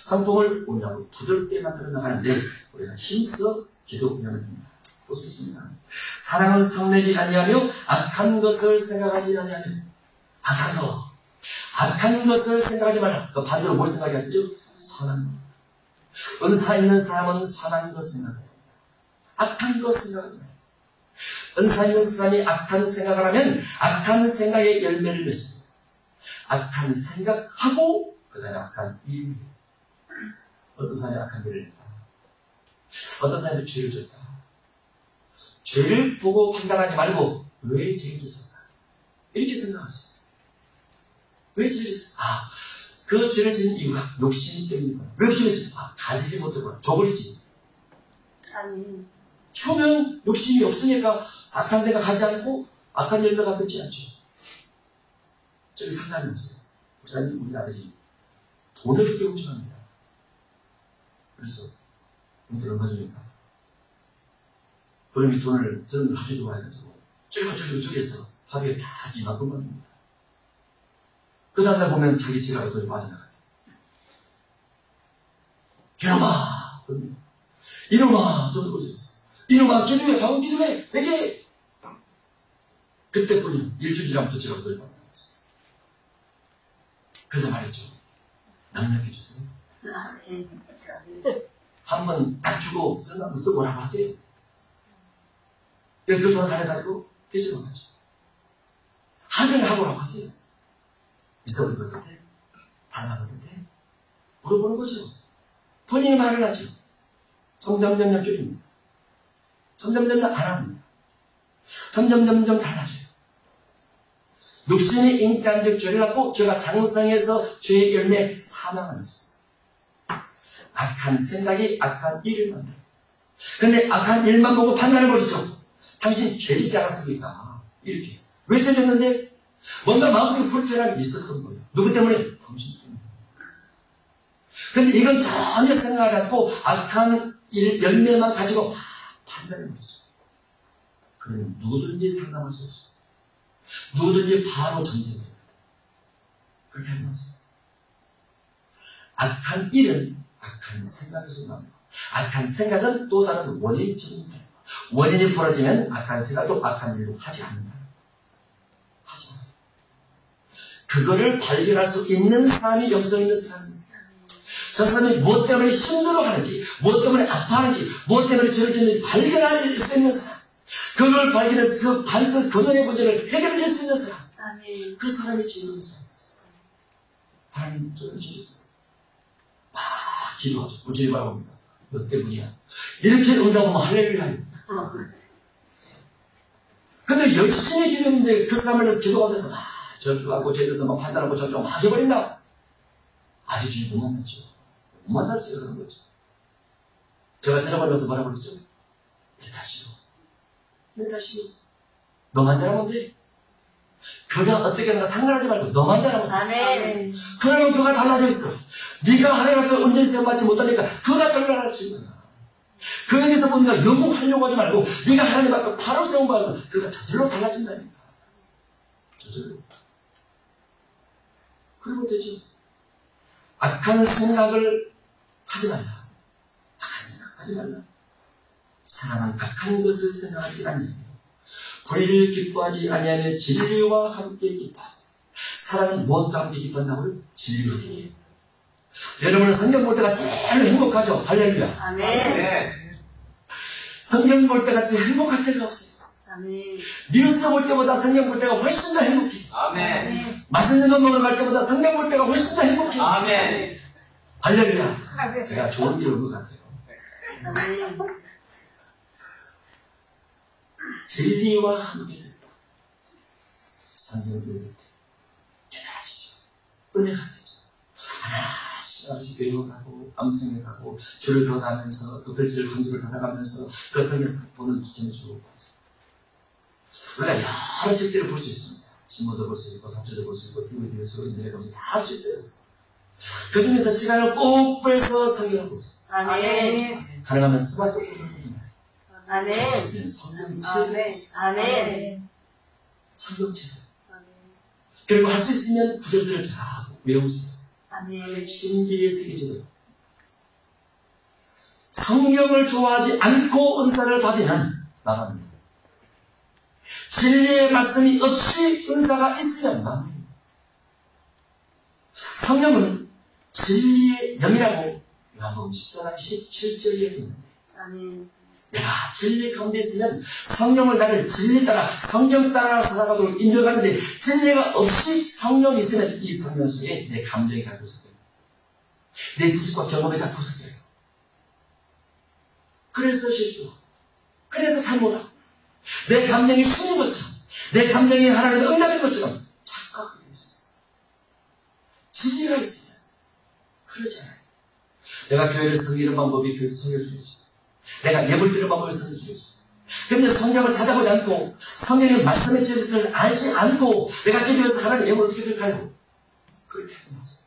성품을 온유하고 부드럽게 만들어 나가는데 우리가 힘써 기도 운영을 합니다. 또 쓰십니다. 사랑은 성내지 아니하며 악한 것을 생각하지 아니하며 악한 것을 생각하지 말라. 그 반대로 뭘 생각해야 되죠? 선한 것. 은사 있는 사람은 선한 것 생각해요. 악한 것 생각하지 말라. 은사 있는 사람이 악한 생각을 하면 악한 생각의 열매를 맺습니다. 악한 생각하고 그 다음에 악한 일. 어떤 사람이 악한 일을 했다. 어떤 사람이 죄를 졌다. 죄를 보고 판단하지 말고 왜 죄를 졌을까? 이렇게 생각하세요. 왜 죄를 졌을까? 그 죄를 짓는 이유가 욕심 때문이구나. 왜 욕심을 짓지? 가지지 못했구나. 저버리지. 추우면 욕심이 없으니까 악한 생각하지 않고 악한 열매가 맺지 않죠. 저기 상담했어요. 목사님, 우리 아들이 돈을 그렇게 훔쳐갑니다. 그래서 얼마 전이니까 그놈이 돈을 쓰는 걸 아주 좋아해가지고 쪼개서 하루에 다 이만큼만 줍니다. 그 다음날 보면 자기 지갑에 돈이 빠져나가요. 이놈아! 이놈아! 저도 보셨어. 이놈아! 기도해! 방금 기도해! 내게! 그때뿐이 일주일 지나부터 지갑에 돈이 빠져나갔어요. 그래서 말했죠. 낭락해주세요. 한 번 딱 주고 쓰고 뭐라고 하세요. 그 돈을 가져가지고 빚으로 가죠. 하면을 하고라고 하세요. 있어볼 것 같아? 단사볼 것 같아? 물어보는 거죠. 본인이 말을 하죠. 점점 줄입니다. 점점 안 합니다. 점점 달라져요. 육신의 인간적 죄를 갖고 죄가 장성해서 죄의 열매 사망을 했습니다. 악한 생각이 악한 일을 만들어요. 근데 악한 일만 보고 판단해 보시죠. 당신 죄 짓지 않았습니까? 이렇게. 왜 죄 졌는데? 뭔가 마음속에 불편함이 있었던 거예요. 누구 때문에? 당신 때문에. 근데 이건 전혀 생각하지 않고 악한 일, 열매만 가지고 판단해 보시죠. 그러면 누구든지 상담할 수 없어요. 누구든지 바로 전쟁해요. 그렇게 하지 마세요. 악한 일은 악한 생각에서 나옵니다. 악한 생각은 또 다른 원인이 적용됩니다. 원인이 벌어지면 악한 생각도 악한 일도 하지 않는다. 하지 마세요. 그거를 발견할 수 있는 사람이 영성 있는 사람입니다. 저 사람이 무엇 때문에 힘들어하는지, 무엇 때문에 아파하는지, 무엇 때문에 죄를 짓는지 발견할 수 있는 사람. 그걸 발견해서 그 근원의 문제를 해결해 줄 수 있는 사람. 아멘. 그 사람이 지는 사람입니다. 하나님 저를 주셨습니다. 막 기도하죠. 꾸준히 바라봅니다. 너 때문이야. 이렇게 응답하면 할렐루야. 근데 열심히 기도했는데 그 사람을 위해서 기도가 돼서 막 저주하고 죄에서 막 판단하고 저주하고 막 해버린다. 아직 주님 못 만났죠. 못 만났어요. 그런 거죠. 제가 지나가면서 뭐라고 그랬죠? 내 다시로. 너만 잘하면 돼. 그가 어떻게 하나 상관하지 말고 너만 잘하면 돼. 아멘. 그러면 그가 달라져 있어. 네가 하나님 앞에 온전히 세움받지 못하니까 그가 달라질 거야. 그에게서 보니까 영웅하려고 하지 말고 네가 하나님 앞에 바로 세움받으면 그가 저절로 달라진다니까. 저절로. 그러면 되죠. 악한 생각을 하지 말라. 악한 생각 하지 말라. 사랑은 악한 것을 생각하지 않는 불의를 기뻐하지 아니하며 진리와 함께 기뻐. 사랑은 무엇과 함께 기뻐한다고요? 진리와 함께 기뻐. 여러분은 성경 볼 때가 제일 행복하죠? 할렐루야. 아멘. 성경 볼 때가 제일 행복할 때가 없어요. 아멘. 뉴스 볼 때보다 성경 볼 때가 훨씬 더 행복해. 아멘. 맛있는 거 먹으러 갈 때보다 성경 볼 때가 훨씬 더 행복해. 아멘. 할렐루야. 제가 좋은 길 온 것 같아요. 아멘. 진리와 함께 성경을 깨달아지죠. 은혜가 되죠. 하나씩 외워가고 암송해 가고 줄을 더가면서 또 글씨를 한 줄을 더나가면서 그 성경 보는 점수 우리가 여러 책들을 볼 수 있습니다. 신문도 볼 수 있고 잡지도 볼 수 있고 TV도 볼 수 있고 인터넷 보면 다 할 수 있어요. 그 중에서 시간을 꼭 빼서 성경을 보세요. 아멘. 가능하면 스마트폰 보면 아멘. 성경책 아멘. 성경책 그리고 할 수 있으면 구절들을 잘 외우세요. 아멘. 신비의 세계적으로 성경을 좋아하지 않고 은사를 받으면 망합니다. 진리의 말씀이 없이 은사가 있으면 망합니다. 성령은 진리의 영이라고 요한복음 14장 17절에 있는데 아멘. 내가 진리 가운데 있으면 성령을 나를 진리 따라 성경 따라 살아가도록 인도하는데 진리가 없이 성령이 있으면 이 성령 속에 내 감정이 잡혀서요. 내 지식과 경험에 잡혀서요. 그래서 실수. 그래서 잘못하고 내 감정이 신인 것처럼 내 감정이 하나님의 응답인 것처럼 착각하게 됐어요. 진리가 있으면 그러지 않아요. 내가 교회를 섬기는 방법이 교회에서 섬길 수 있어요. 내가 예물 드리는 방법을 섬길 수 있어요. 그런데 성경을 찾아보지 않고 성경의 말씀의 진리를 알지 않고 내가 기도해서 하나님 예물 어떻게 드릴까요? 그렇게 하지 마세요.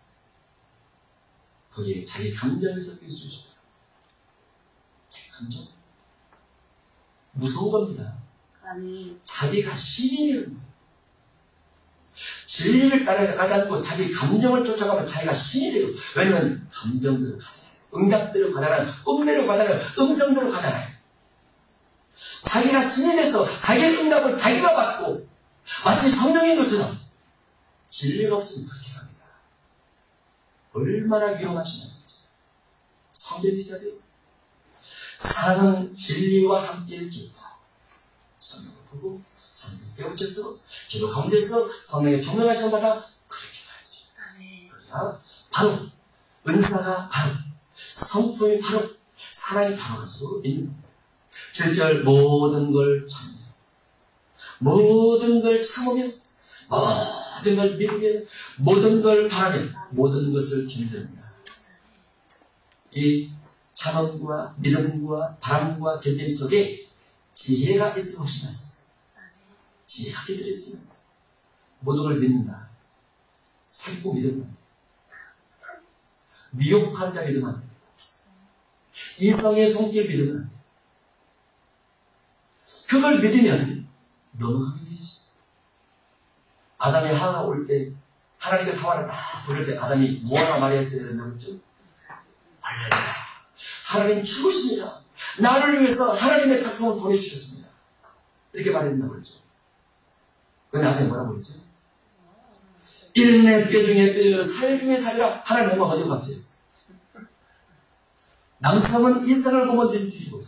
거기에 자기 감정이 섞일 수 있어요. 자기 감정? 무서운 겁니다. 아멘. 자기가 신이 되는 거예요. 진리를 따라가지 않고 자기 감정을 쫓아가면 자기가 신이 되고 왜냐하면 감정대로 가잖아요. 응답대로 가잖아요. 꿈대로 가잖아요. 음성대로 가잖아요. 자기가 신이 돼서 자기의 응답을 자기가 받고 마치 성령인 것처럼 진리가 없으면 그렇게 합니다. 얼마나 위험하시냐. 성경이 있어야 돼요. 사랑은 진리와 함께 기뻐. 성령을 보고 성령을 깨우쳐서 기도 가운데서 성령의 조명하심을 받아 그렇게 가야죠. 아멘. 그러나 바로 은사가 바로 성품이 바로 사랑이 바로 가지고 있는 7절 모든 걸 참으며 모든 걸 참으며 모든 걸 믿으며 모든 걸 바라며 모든 것을 견뎌냅니다. 이 참음과 믿음과 바람과 견딤 속에 지혜가 있으면 훨씬 낫습니다. 지혜가 들어있으면 모든 걸 믿는다. 살고 믿으면 안 돼. 미혹한 자 믿으면 안 돼. 이성의 손길 믿으면 안 돼. 그걸 믿으면 넘어가게 돼 있어. 아담이 하와 올 때 하나님께서 하와를 딱 부를 때 아담이 뭐하나 말했어야 된다고 했죠? 할렐루야. 하나님 죽으십니다. 나를 위해서 하나님의 작품을 보내주셨습니다. 이렇게 말했다고 그랬죠. 근데 아담이 뭐라고 그랬어요? 일내 뼈 중에 뼈, 살 중에 살이라 하나님 엄마 어디 갔어요? 남성은 이성을 보면 뒤집어.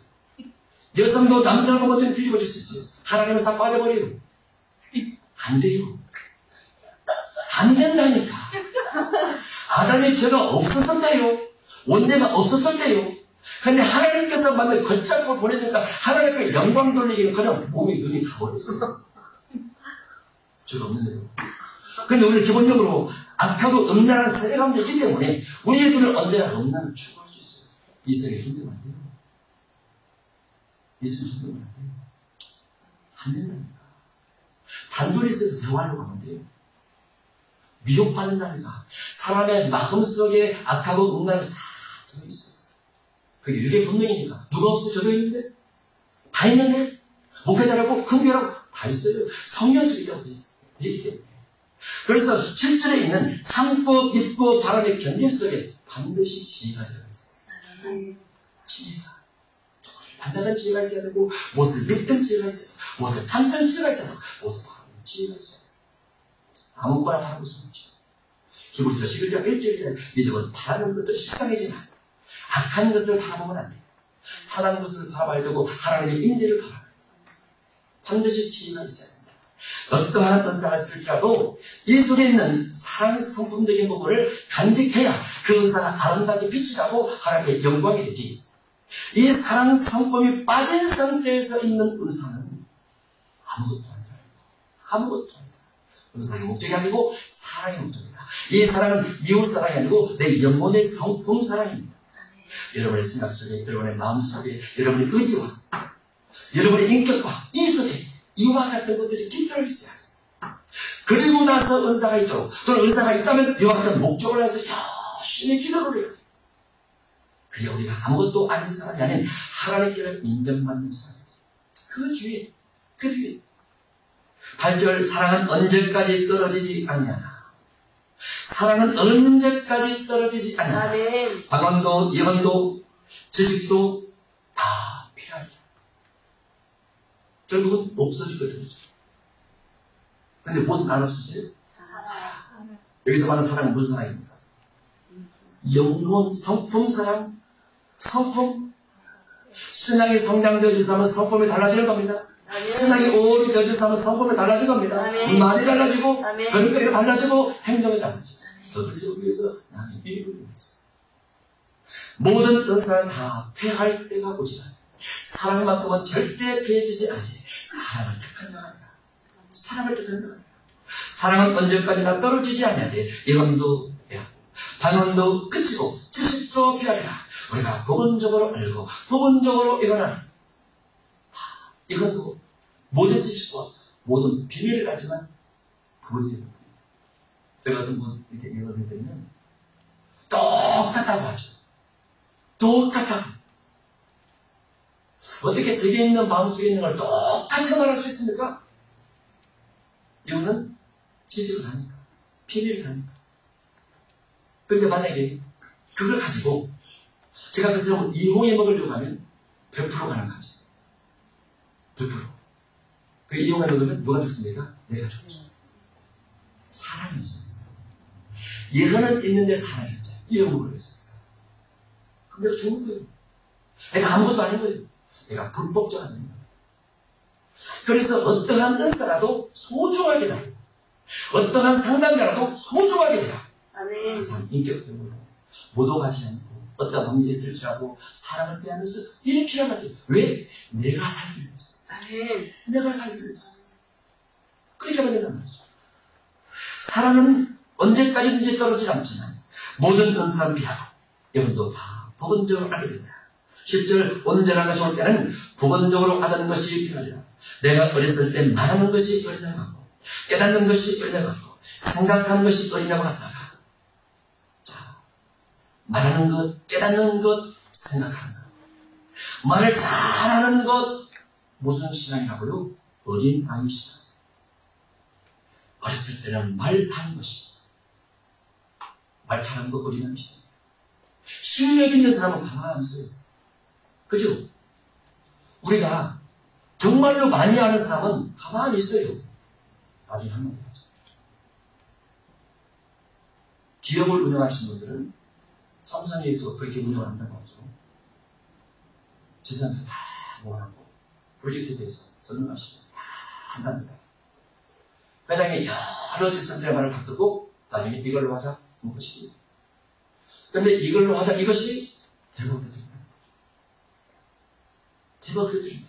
여성도 남자를 보면 뒤집어질 수 있어요. 하나님은 싹 빠져버려요. 안 돼요. 안 된다니까. 아담의 죄가 없었을 때요. 원죄가 없었을 때요. 근데 하나님께서 만든 걷잡고 보내주니까 하나님께 영광 돌리기는 그냥 몸이 눈이 가버렸어요. 죄가 없는데요. 근데 우리는 기본적으로 악하고 음란한 세대 가운데 있기 때문에 우리의 눈을 언제나 음란을 추구할 수 있어요. 이 세상에 힘들면 안 돼요. 이 세상에 힘들면 안 돼요. 안 된다니까. 단둘이 있어서 대화하려고 하면 돼요. 미혹받는다니까. 사람의 마음속에 악하고 음란이 다 들어있어요. 그게 유괴 본능이니까. 누가 없어? 저도 있는데? 다 있는데? 목회자라고, 큰교라고 다 있어요. 성령 속에 있다고 얘기 때문에. 그래서 7절에 있는 참고 믿고 바람에 견딜 속에 반드시 지혜가 들어있어요. 지혜가. 판단하는 지혜가 있어야 되고, 무엇을 믿든 지혜가 있어야 되고, 무엇을 참든 지혜가 있어야 되고, 무엇을 바라보는 지혜가 있어야 되고. 아무거나 바라볼 수 없죠. 히브리서 11장 1절에 믿음은 바라는 것도 실상이지만 악한 것을 바라보면 안 돼요. 사랑하는 것을 바라봐야 되고 하나님의 임재를 바라봐야 돼요. 반드시 지혜가 있어야 됩니다. 어떠한 은사가 있을지라도 이 속에 있는 사랑 성품적인 부분을 간직해야 그 은사가 아름답게 빛이 나고 하나님의 영광이 되지. 이 사랑 성품이 빠진 상태에서 있는 은사는 아무것도 아니다. 아무것도 아니다. 은사의 목적이 아니고 사랑의 목적이다. 이 사랑은 이웃 사랑이 아니고 내 영혼의 성품 사랑입니다. 여러분의 생각 속에, 여러분의 마음 속에, 여러분의 의지와 여러분의 인격과 이 속에 이와 같은 것들이 깃들어 있어야 합니다. 그리고 나서 은사가 있도록, 또는 은사가 있다면 이와 같은 목적을 해서 열심히 기도를 해요. 그래야 우리가 아무것도 아닌 사람이 아닌 하나님께를 인정받는 사람이에요. 그 뒤에 8절 사랑은 언제까지 떨어지지 않냐나. 사랑은 언제까지 떨어지지 않냐나. 박원도, 예언도, 지식도 다 필요하죠. 결국은 없어지거든요. 근데 무엇은 안 없어져요? 사랑. 여기서 말하는 사랑은 무슨 사랑입니까? 영혼, 성품 사랑, 성품. 신앙이 성장되어지면 성품이 달라지는 겁니다. 신앙이 오래 되어지면 성품이 달라진 겁니다. 말이 달라지고, 걸음걸이가 달라지고, 행동이 달라지고. 그래서 위해서 남의 일을 위해서. 모든 은사는 다 패할 때가 오지만, 사랑만큼은 절대 패해지지 않지. 사랑을 택한 자가 아니라. 사랑을 택한 자가 아니라. 사랑은 언제까지나 떨어지지 않냐되, 예언도 배하고, 반언도 그치고, 지식도 배하리라. 우리가 부분적으로 알고, 부분적으로 이거는, 이것도 모든 지식과 모든 비밀을 알지만, 부분적으로. 제가 어떤 분 이렇게 예언을 드리면, 똑같다고 하죠. 똑같다고. 어떻게 제게 있는 마음속에 있는 걸 똑같이 말할 수 있습니까? 이거는 지식을 하니까, 비밀을 하니까. 근데 만약에 그걸 가지고 제가 그 사람을 이용해 먹으려고 하면 100% 가능하지. 100%. 그 이용해 먹으면 누가 죽습니까? 내가 죽습니다. 사랑이 있습니다. 예언은 있는데 사랑이 없잖아요. 이용을 했습니다. 그럼 내가 죽는 거예요. 내가 아무것도 아닌 거예요. 내가 불법자가 되는 거예요. 그래서 어떠한 은사라도 소중하게 다. 어떠한 상담자라도 소중하게 돼요. 항상 인격적으로 모독하지 않고 어떤 문제 있을지라도 사랑을 대하면서 이렇게 하면 돼요. 왜? 내가 살기 위해서. 내가 살기 위해서. 그렇게 하면 된단 말이죠. 사랑은 언제까지든지 떨어지지 않지만 모든 은사는 비하고 여러분도 다 부분적으로 알게 된다. 10절 온전한 것이 올 때는 부분적으로 아는 것이 필요하리라. 내가 어렸을 때 말하는 것이 어리냐고 하고 깨닫는 것이 어리냐고 하고 생각하는 것이 어리냐고 하다가 자, 말하는 것, 깨닫는 것, 생각하는 것. 말을 잘하는 것 무슨 신앙이라고요? 어린 아이 신앙. 어렸을 때는 말하는 것이 말 잘하는 거 어린 아이 신앙. 실력 있는 사람은 가만히 있어요. 그죠? 우리가 정말로 많이 아는 사람은 가만히 있어요. 나중에 한 번 해야죠. 기업을 운영하시는 분들은 삼성에서 그렇게 운영을 한다고 하죠. 재산을 다 모아놓고 프로젝트에 대해서 설명하시고 다 한답니다. 회장이 여러 재산들의 말을 다 듣고 나중에 이걸로 하자 하는 것이 근데 이걸로 하자 이것이 대박이 됩니다. 대박이 됩니다.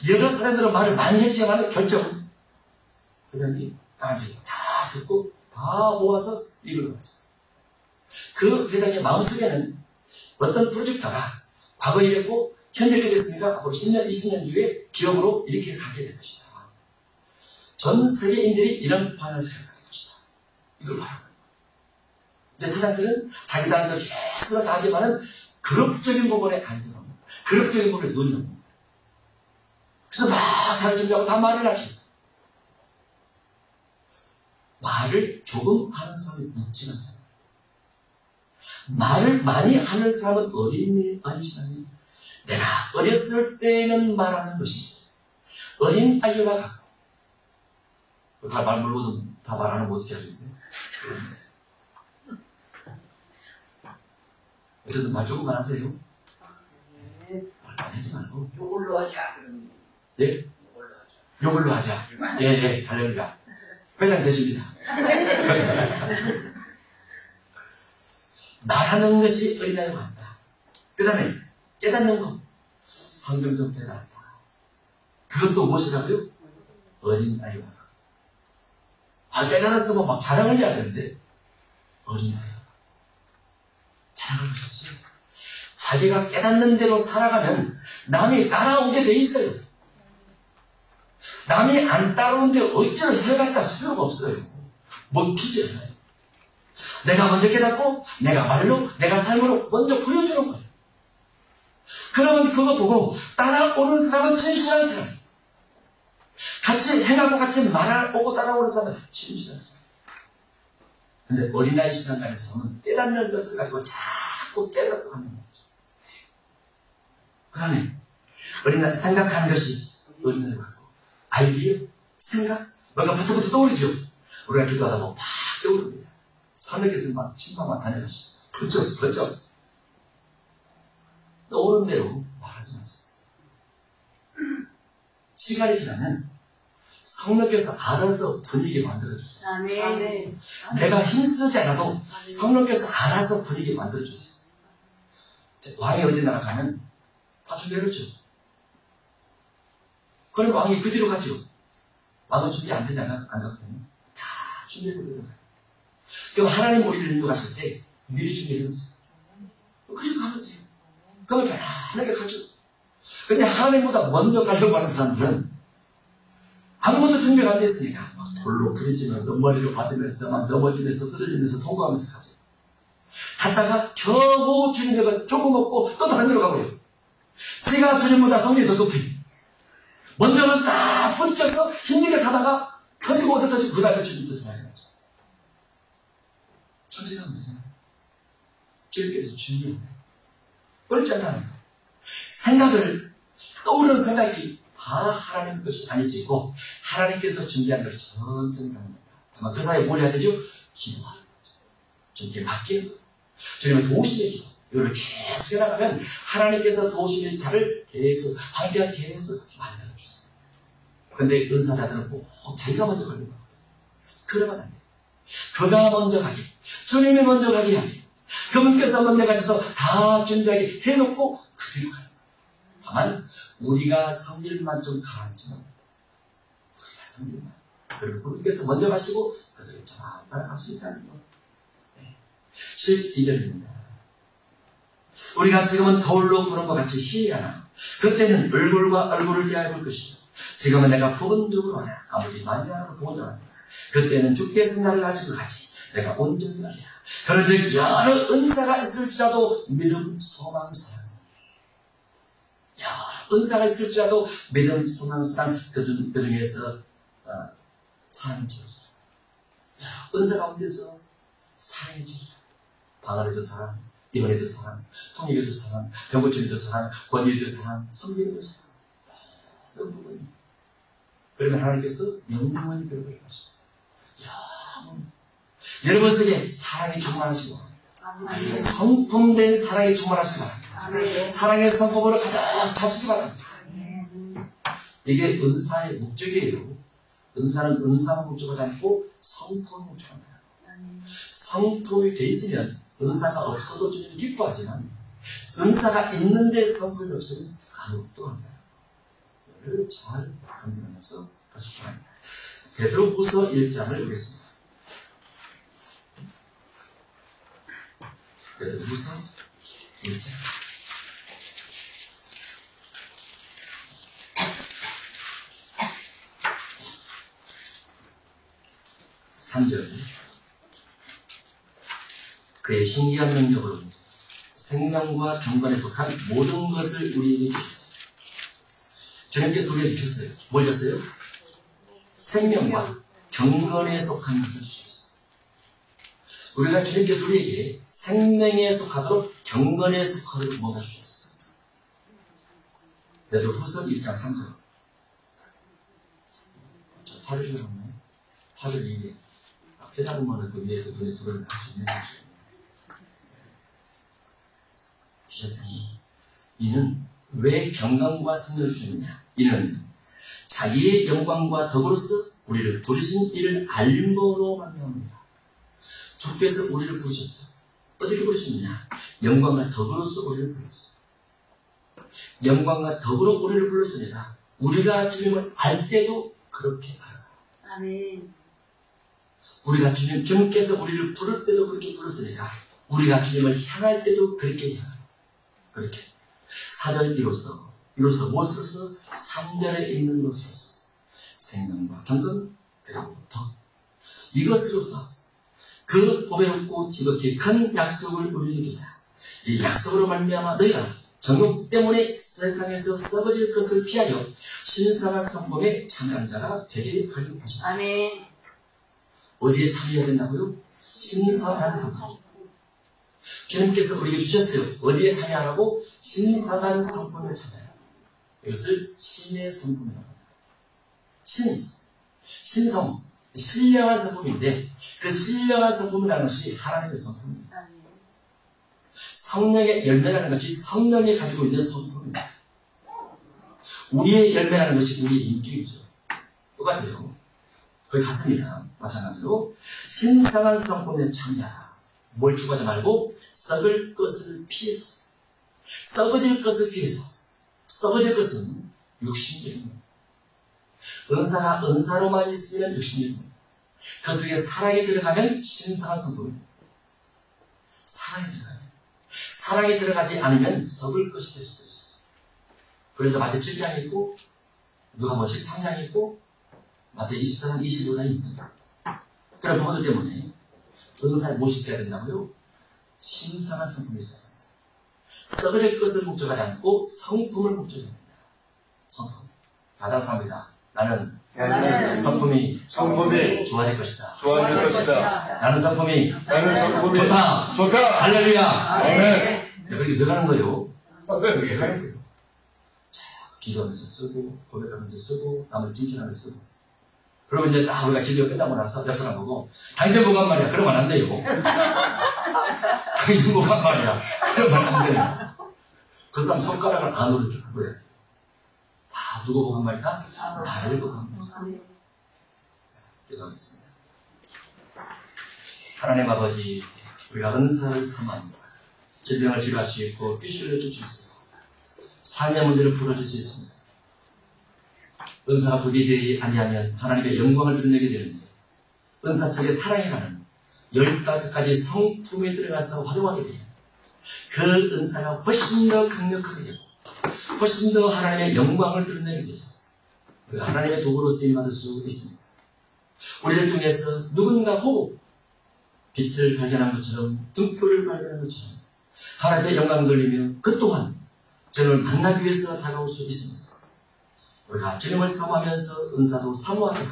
여러 사람들은 말을 많이 했지만 결정 회장이 나한테 다 듣고 다 모아서 이걸로 하자. 그 회장의 마음속에는 어떤 프로젝트가 과거에 이랬고 현재 이렇게 됐으니까 앞으로 10년, 20년 뒤에 기업으로 이렇게 가게 될 것이다. 전 세계인들이 이런 방향을 생각할 것이다. 이걸 바라봐요. 근데 사람들은 자기들한테 최선을 다하지만은 그룹적인 부분에 안 들어옵니다. 그룹적인 부분에 눈이 옵니다. 그래서 막 잘 준비하고 다 말을 하죠. 말을 조금 하는 사람이 묻지는 않아요. 말을 많이 하는 사람은 어린이 아니시나요? 내가 어렸을 때는 말하는 것이 어린 아이와 같고, 다 말 모르거든, 다 말하는 거 어떻게 하는데? 어쨌든 말 조금만 하세요. 말 많이 하지 말고. 요걸로 하자. 예? 요걸로 하자. 예, 할렐루야. 회장 되십니다. 말하는 것이 어린아이와 같다. 그 다음에 깨닫는 것. 성경적 깨닫다. 그것도 무엇이라고요? 어린아이와 같다. 깨달았으면 막 자랑을 해야 되는데, 어린아이와 자랑을 하셨어요. 자기가 깨닫는 대로 살아가면 남이 따라오게 돼 있어요. 남이 안 따라오는데 어찌나 해봤자 소용가 없어요. 먹히지 않아요. 내가 먼저 깨닫고 내가 말로 내가 삶으로 먼저 보여주는 거예요. 그러면 그거 보고 따라오는 사람은 진실한 사람, 같이 행하고 같이 말하고 따라오는 사람은 진실한 사람. 근데 어린아이 신앙가에서는 깨닫는 것을 가지고 자꾸 깨닫고 하는 거죠. 그 다음에 어린아이 생각하는 것이 어린아이 같고, 아이디어, 생각, 뭔가 부터부터 떠오르죠. 우리가 기도하다 보면 막 떠오릅니다. 산역에서 막 신방만 다녀가시고 번쩍 떠오르는 대로 말하지 않습니다. 시간이 지나면 성령께서 알아서 분위기 만들어주세요. 아멘. 내가 힘쓰지 않아도 성령께서 알아서 분위기 만들어주세요. 왕이 어디 나라 가면 다 준비해놓죠. 그럼 왕이 그 뒤로 가죠. 왕은 준비 안 되다가 안 가거든요. 다 준비해놓고 가요. 그럼 하나님 우리를 인도하실 때 미리 준비해놓으세요. 그래서 가면 돼요. 그러면 편안하게 가죠. 근데 하나님보다 먼저 가려고 하는 사람들은 아무것도 준비가 안 됐으니까 막 돌로 부딪히면서 머리를 받으면서 막 넘어지면서 쓰러지면서 통과하면서 가죠. 갔다가 겨우 주님과 조금 먹고 또 다른 데로 가버려요. 제가 주님보다 성질이 더 높이 먼저는 다 부딪혀서 힘들게 가다가 터지고 어디 터지고 그 다음에 주님 뜻을 하게 하죠. 천천히 되잖아요. 주님께서 준비합니다. 어렵지 않다는 거예요. 생각을, 떠오르는 생각이 다 하나님 것이 아니시고 하나님께서 준비한 것을 천천히 합니다. 다만 그 사이에 뭘 해야 되죠? 기도하는 거죠. 주님께 맡기는 거예요. 주님의 도우심의 기도. 이걸 계속 해나가면 하나님께서 도우심의 자를 계속 함께한 계속 만들어주세요. 근데 은사자들은 꼭 자기가 먼저 가려고 하거든요. 그러면 안 돼요. 그가 먼저 가게, 주님이 먼저 가게 해야 돼요. 그분께서 먼저 가셔서 다 준비하게 해놓고 그대로 가요. 다만 우리가 성질만 좀 가라앉으면 우리가 성질만, 그리고 그분께서 먼저 가시고 그들이 잘 따라갈 수 있다는 거. 12절입니다. 우리가 지금은 거울로 보는 것 같이 희미하나 그때는 얼굴과 얼굴을 대하여 볼 것이요. 지금은 내가 부분적으로 하나 아무리 많이 하나도 보는 줄 압니다. 그때는 주께서 나를 가진 것 같이 내가 온전히 하리라. 그런즉 여러 은사가 있을지라도 믿음, 소망, 사랑. 여러 은사가 있을지라도 믿음, 소망, 사랑. 그 중에서 사랑이 지어주라. 여러 은사 가운데서 사랑이 지어주라. 방언에도 사랑, 예언에도 사랑, 통역에도 사랑, 병고침에도 사랑, 권위에도 사랑, 성경에도 사랑. 그런 부분이. 그러면 하나님께서 영원히 그렇게 하십니다. 여러분 속에 사랑이 충만하시고 성품된 사랑이 충만하시기 바랍니다. 사랑의 성품으로 가득 차시기 바랍니다. 이게 은사의 목적이에요. 은사는 은사만 목적하지 않고 성품을 목적합니다. 성품이 돼 있으면 은사가 없어도 주님이 기뻐하지만 은사가 있는데 성품이 없으면 아무것도 안 돼요. 이를 잘 간증하면서 가시기 바랍니다. 베드로후서 1장을 보겠습니다. 베드로후서 1장 3절. 그의 신기한 능력으로 생명과 경건에 속한 모든 것을 우리에게 주셨어요. 주님께서 우리에게 주셨어요. 뭘 줬어요? 생명과 경건에 속한 것을 주셨어요. 우리가 주님께서 우리에게 생명에 속하도록 경건에 속하도록 먹어주셨습니다. 베드로후서 1장 3절. 저 4절 없네. 4절 2에 깨달으면 그 위에 그 눈에 들어올 수 있는 것입니다. 주셨으니 이는 왜 경건과 승리를 주느냐? 이는 자기의 영광과 덕으로서 우리를 부르신 이를 알므로 말미암습니다. 주께서 우리를 부르셨어요. 어떻게 부르셨느냐? 영광과 덕으로서 우리를 불렀어요. 영광과 덕으로 우리를 불렀습니다. 우리가 주님을 알 때도 그렇게 알아요. 아멘. 우리가 주님께서 우리를 부를 때도 그렇게 불렀으니까 우리가 주님을 향할 때도 그렇게 향해요. 그렇게 4절 이로써 무엇으로서 3절에 있는 것으로서 생명과 경건 그리고 덕 이것으로서 그 보배롭고 지극히 큰 약속을 우리에게 주사 이 약속으로 말미암아 너희가 정욕 때문에 세상에서 썩어질 것을 피하여 신성한 성품에 참여한 자가 되게 하려 하십니다. 아멘. 어디에 참여해야 된다고요? 신성한 성품. 주님께서 우리에게 주셨어요. 어디에 참여하라고? 신성한 성품에 참여해요. 이것을 신의 성품이라고 합니다. 신성, 신령한 성품인데 그 신령한 성품이라는 것이 하나님의 성품입니다. 아멘. 성령의 열매라는 것이 성령이 가지고 있는 성품입니다. 우리의 열매라는 것이 우리의 인격이죠. 똑같아요. 거기 같습니다. 마찬가지로 신성한 성품에 참여하라. 뭘 추구하지 말고 썩을 것을 피해서 썩어질 것을 피해서 썩어질 것은 육신적입니다. 은사가 은사로만 있으면 육신적입니다. 그 속에 사랑이 들어가면 신성한 성품입니다. 사랑이 들어가지 않으면 썩을 것이 될 수도 있어요. 그래서 마태 7장이 있고 누가복음 13장이 있고 마태 24장 25장이 있습니다. 그런 부분들 때문에 은사에 무엇이 있어야 된다고요? 신성한 성품이 있어야 됩니다. 썩어질 것을 목적하지 않고 성품을 목적해야 됩니다. 성품. 가장사입니다. 나는 성품이 좋아질 것이다. 나는 성품이 좋다. 할렐루야. 아멘. 그렇게 돼가는 거예요. 그렇게 돼가는 거예요. 자, 기도하면서 쓰고 고백하면서 쓰고 남을 칭찬하면서 쓰고 그리고 이제 딱 우리가 기도가 끝나고 나서 옆 사람 보고 당신 뭐가 말이야. 그러면 안 돼요. 당신 뭐가 말이야. 그러면 안 돼요. 그 사람 손가락을 안으로 이렇게 구부려야 돼요. 아, 누구 보고 한 말이다? 나를 보고 한 말이다. 기도하겠습니다. 하나님 아버지, 우리가 은사를 삼합니다. 질병을 치료할 수 있고 귀신을 쫓을 수 있고 삶의 문제를 풀어줄 수 있습니다. 은사가 부디되지 아니하면 하나님의 영광을 드러내게 되는데 은사 속에 사랑이라는 10가지까지 성품에 들어가서 활용하게 돼요. 그 은사가 훨씬 더 강력하게 되고 훨씬 더 하나님의 영광을 드러내게 돼서 우리가 하나님의 도구로 쓰임받을 수 있습니다. 우리를 통해서 누군가 보고 빛을 발견한 것처럼 등불을 발견한 것처럼 하나님의 영광을 돌리며 그 또한 저를 만나기 위해서 다가올 수 있습니다. 우리가 주님을 사모하면서 은사도 사모하게 하고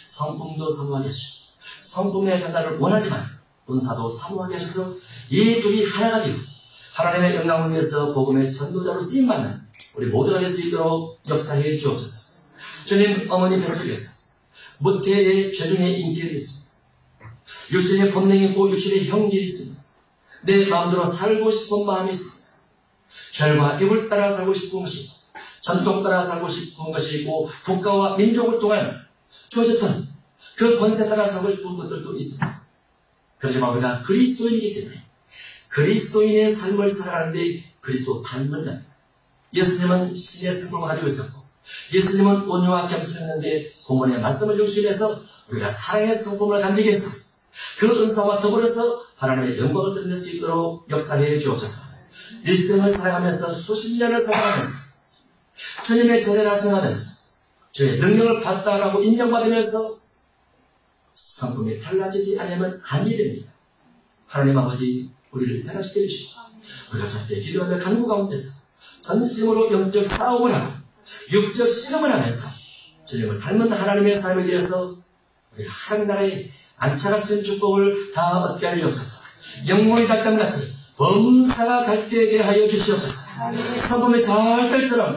성품도 사모하게 하시고 성품의 변화를 원하지만 은사도 사모하게 하셔서 이 둘이 하나가 되고 하나님의 영광을 위해서 복음의 전도자로 쓰임받는 우리 모두가 될 수 있도록 역사해 주옵소서. 주님 어머니 뱃속에서 모태의 죄중의 인격이 있습니다. 육신의 본능이 있고 육신의 형질이 있습니다. 내 마음대로 살고 싶은 마음이 있습니다. 혈과 입을 따라 살고 싶은 것이 있고 전통 따라 살고 싶은 것이 있고 국가와 민족을 통한 주어졌던 그 권세 따라 살고 싶은 것들도 있습니다. 그렇지만 우리가 그리스도인이기 때문에 그리스도인의 삶을 살아가는데 그리스도 닮은 자입니다. 예수님은 신의 성품을 가지고 있었고 예수님은 온유와 겸손했는데 본문의 말씀을 중심해서 우리가 사랑의 성품을 간직히 해서 그 은사와 더불어서 하나님의 영광을 드러낼 수 있도록 역사해 주옵소서. 일생을 살아가면서 수십 년을 살아가면서 주님의 제자를 하승하면서 주의 능력을 받다라고 인정받으면서 성품이 달라지지 않으면 아니 됩니다. 하나님 아버지 우리를 변화시켜 주시고 우리가 자때 기도하며 간구 가운데서 전심으로 영적 싸움을 하고 육적 씨름을 하면서 주님을 닮은 하나님의 삶에 대해서 우리 하나님 나라에 안착할 수 있는 축복을 다 얻게 하여 주옵소서. 영문의 작담같이 범사가 잘 되게 하여 주시옵소서. 성품이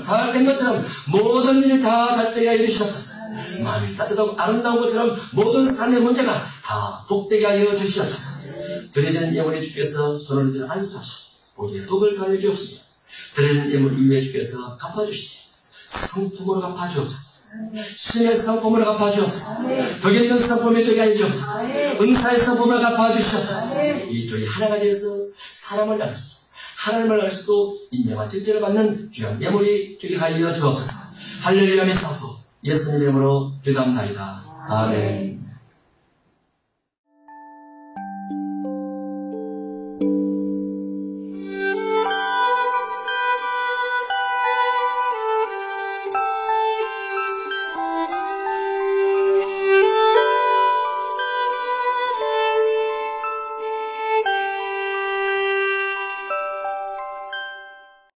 잘 된 것처럼 모든 일이 다 잘 되게 하여 주시옵소서. 마음이 따뜻하고 아름다운 것처럼 모든 삶의 문제가 다 복되게 하여 주시옵소서. 드려진 예물의 주께서 손을 들어 안수하시고 우리의 복을 더하여 주옵소서. 드려진 예물 이후에 주께서 갚아주시고 상품으로 갚아주옵소서. 신의 상품으로 갚아주옵소서. 덕에 있는 상품이 되게 하여 주옵소서. 은사의 상품으로 갚아주시옵소서. 이 둘이 하나가 되어서 사람을 알수 하나님을 알 수도 인정한 칭찬을 받는 귀한 예물이 되게 하여 주옵소서. 할렐루야 믿사옵고 예수님의 이름으로 기도합나이다. 아멘.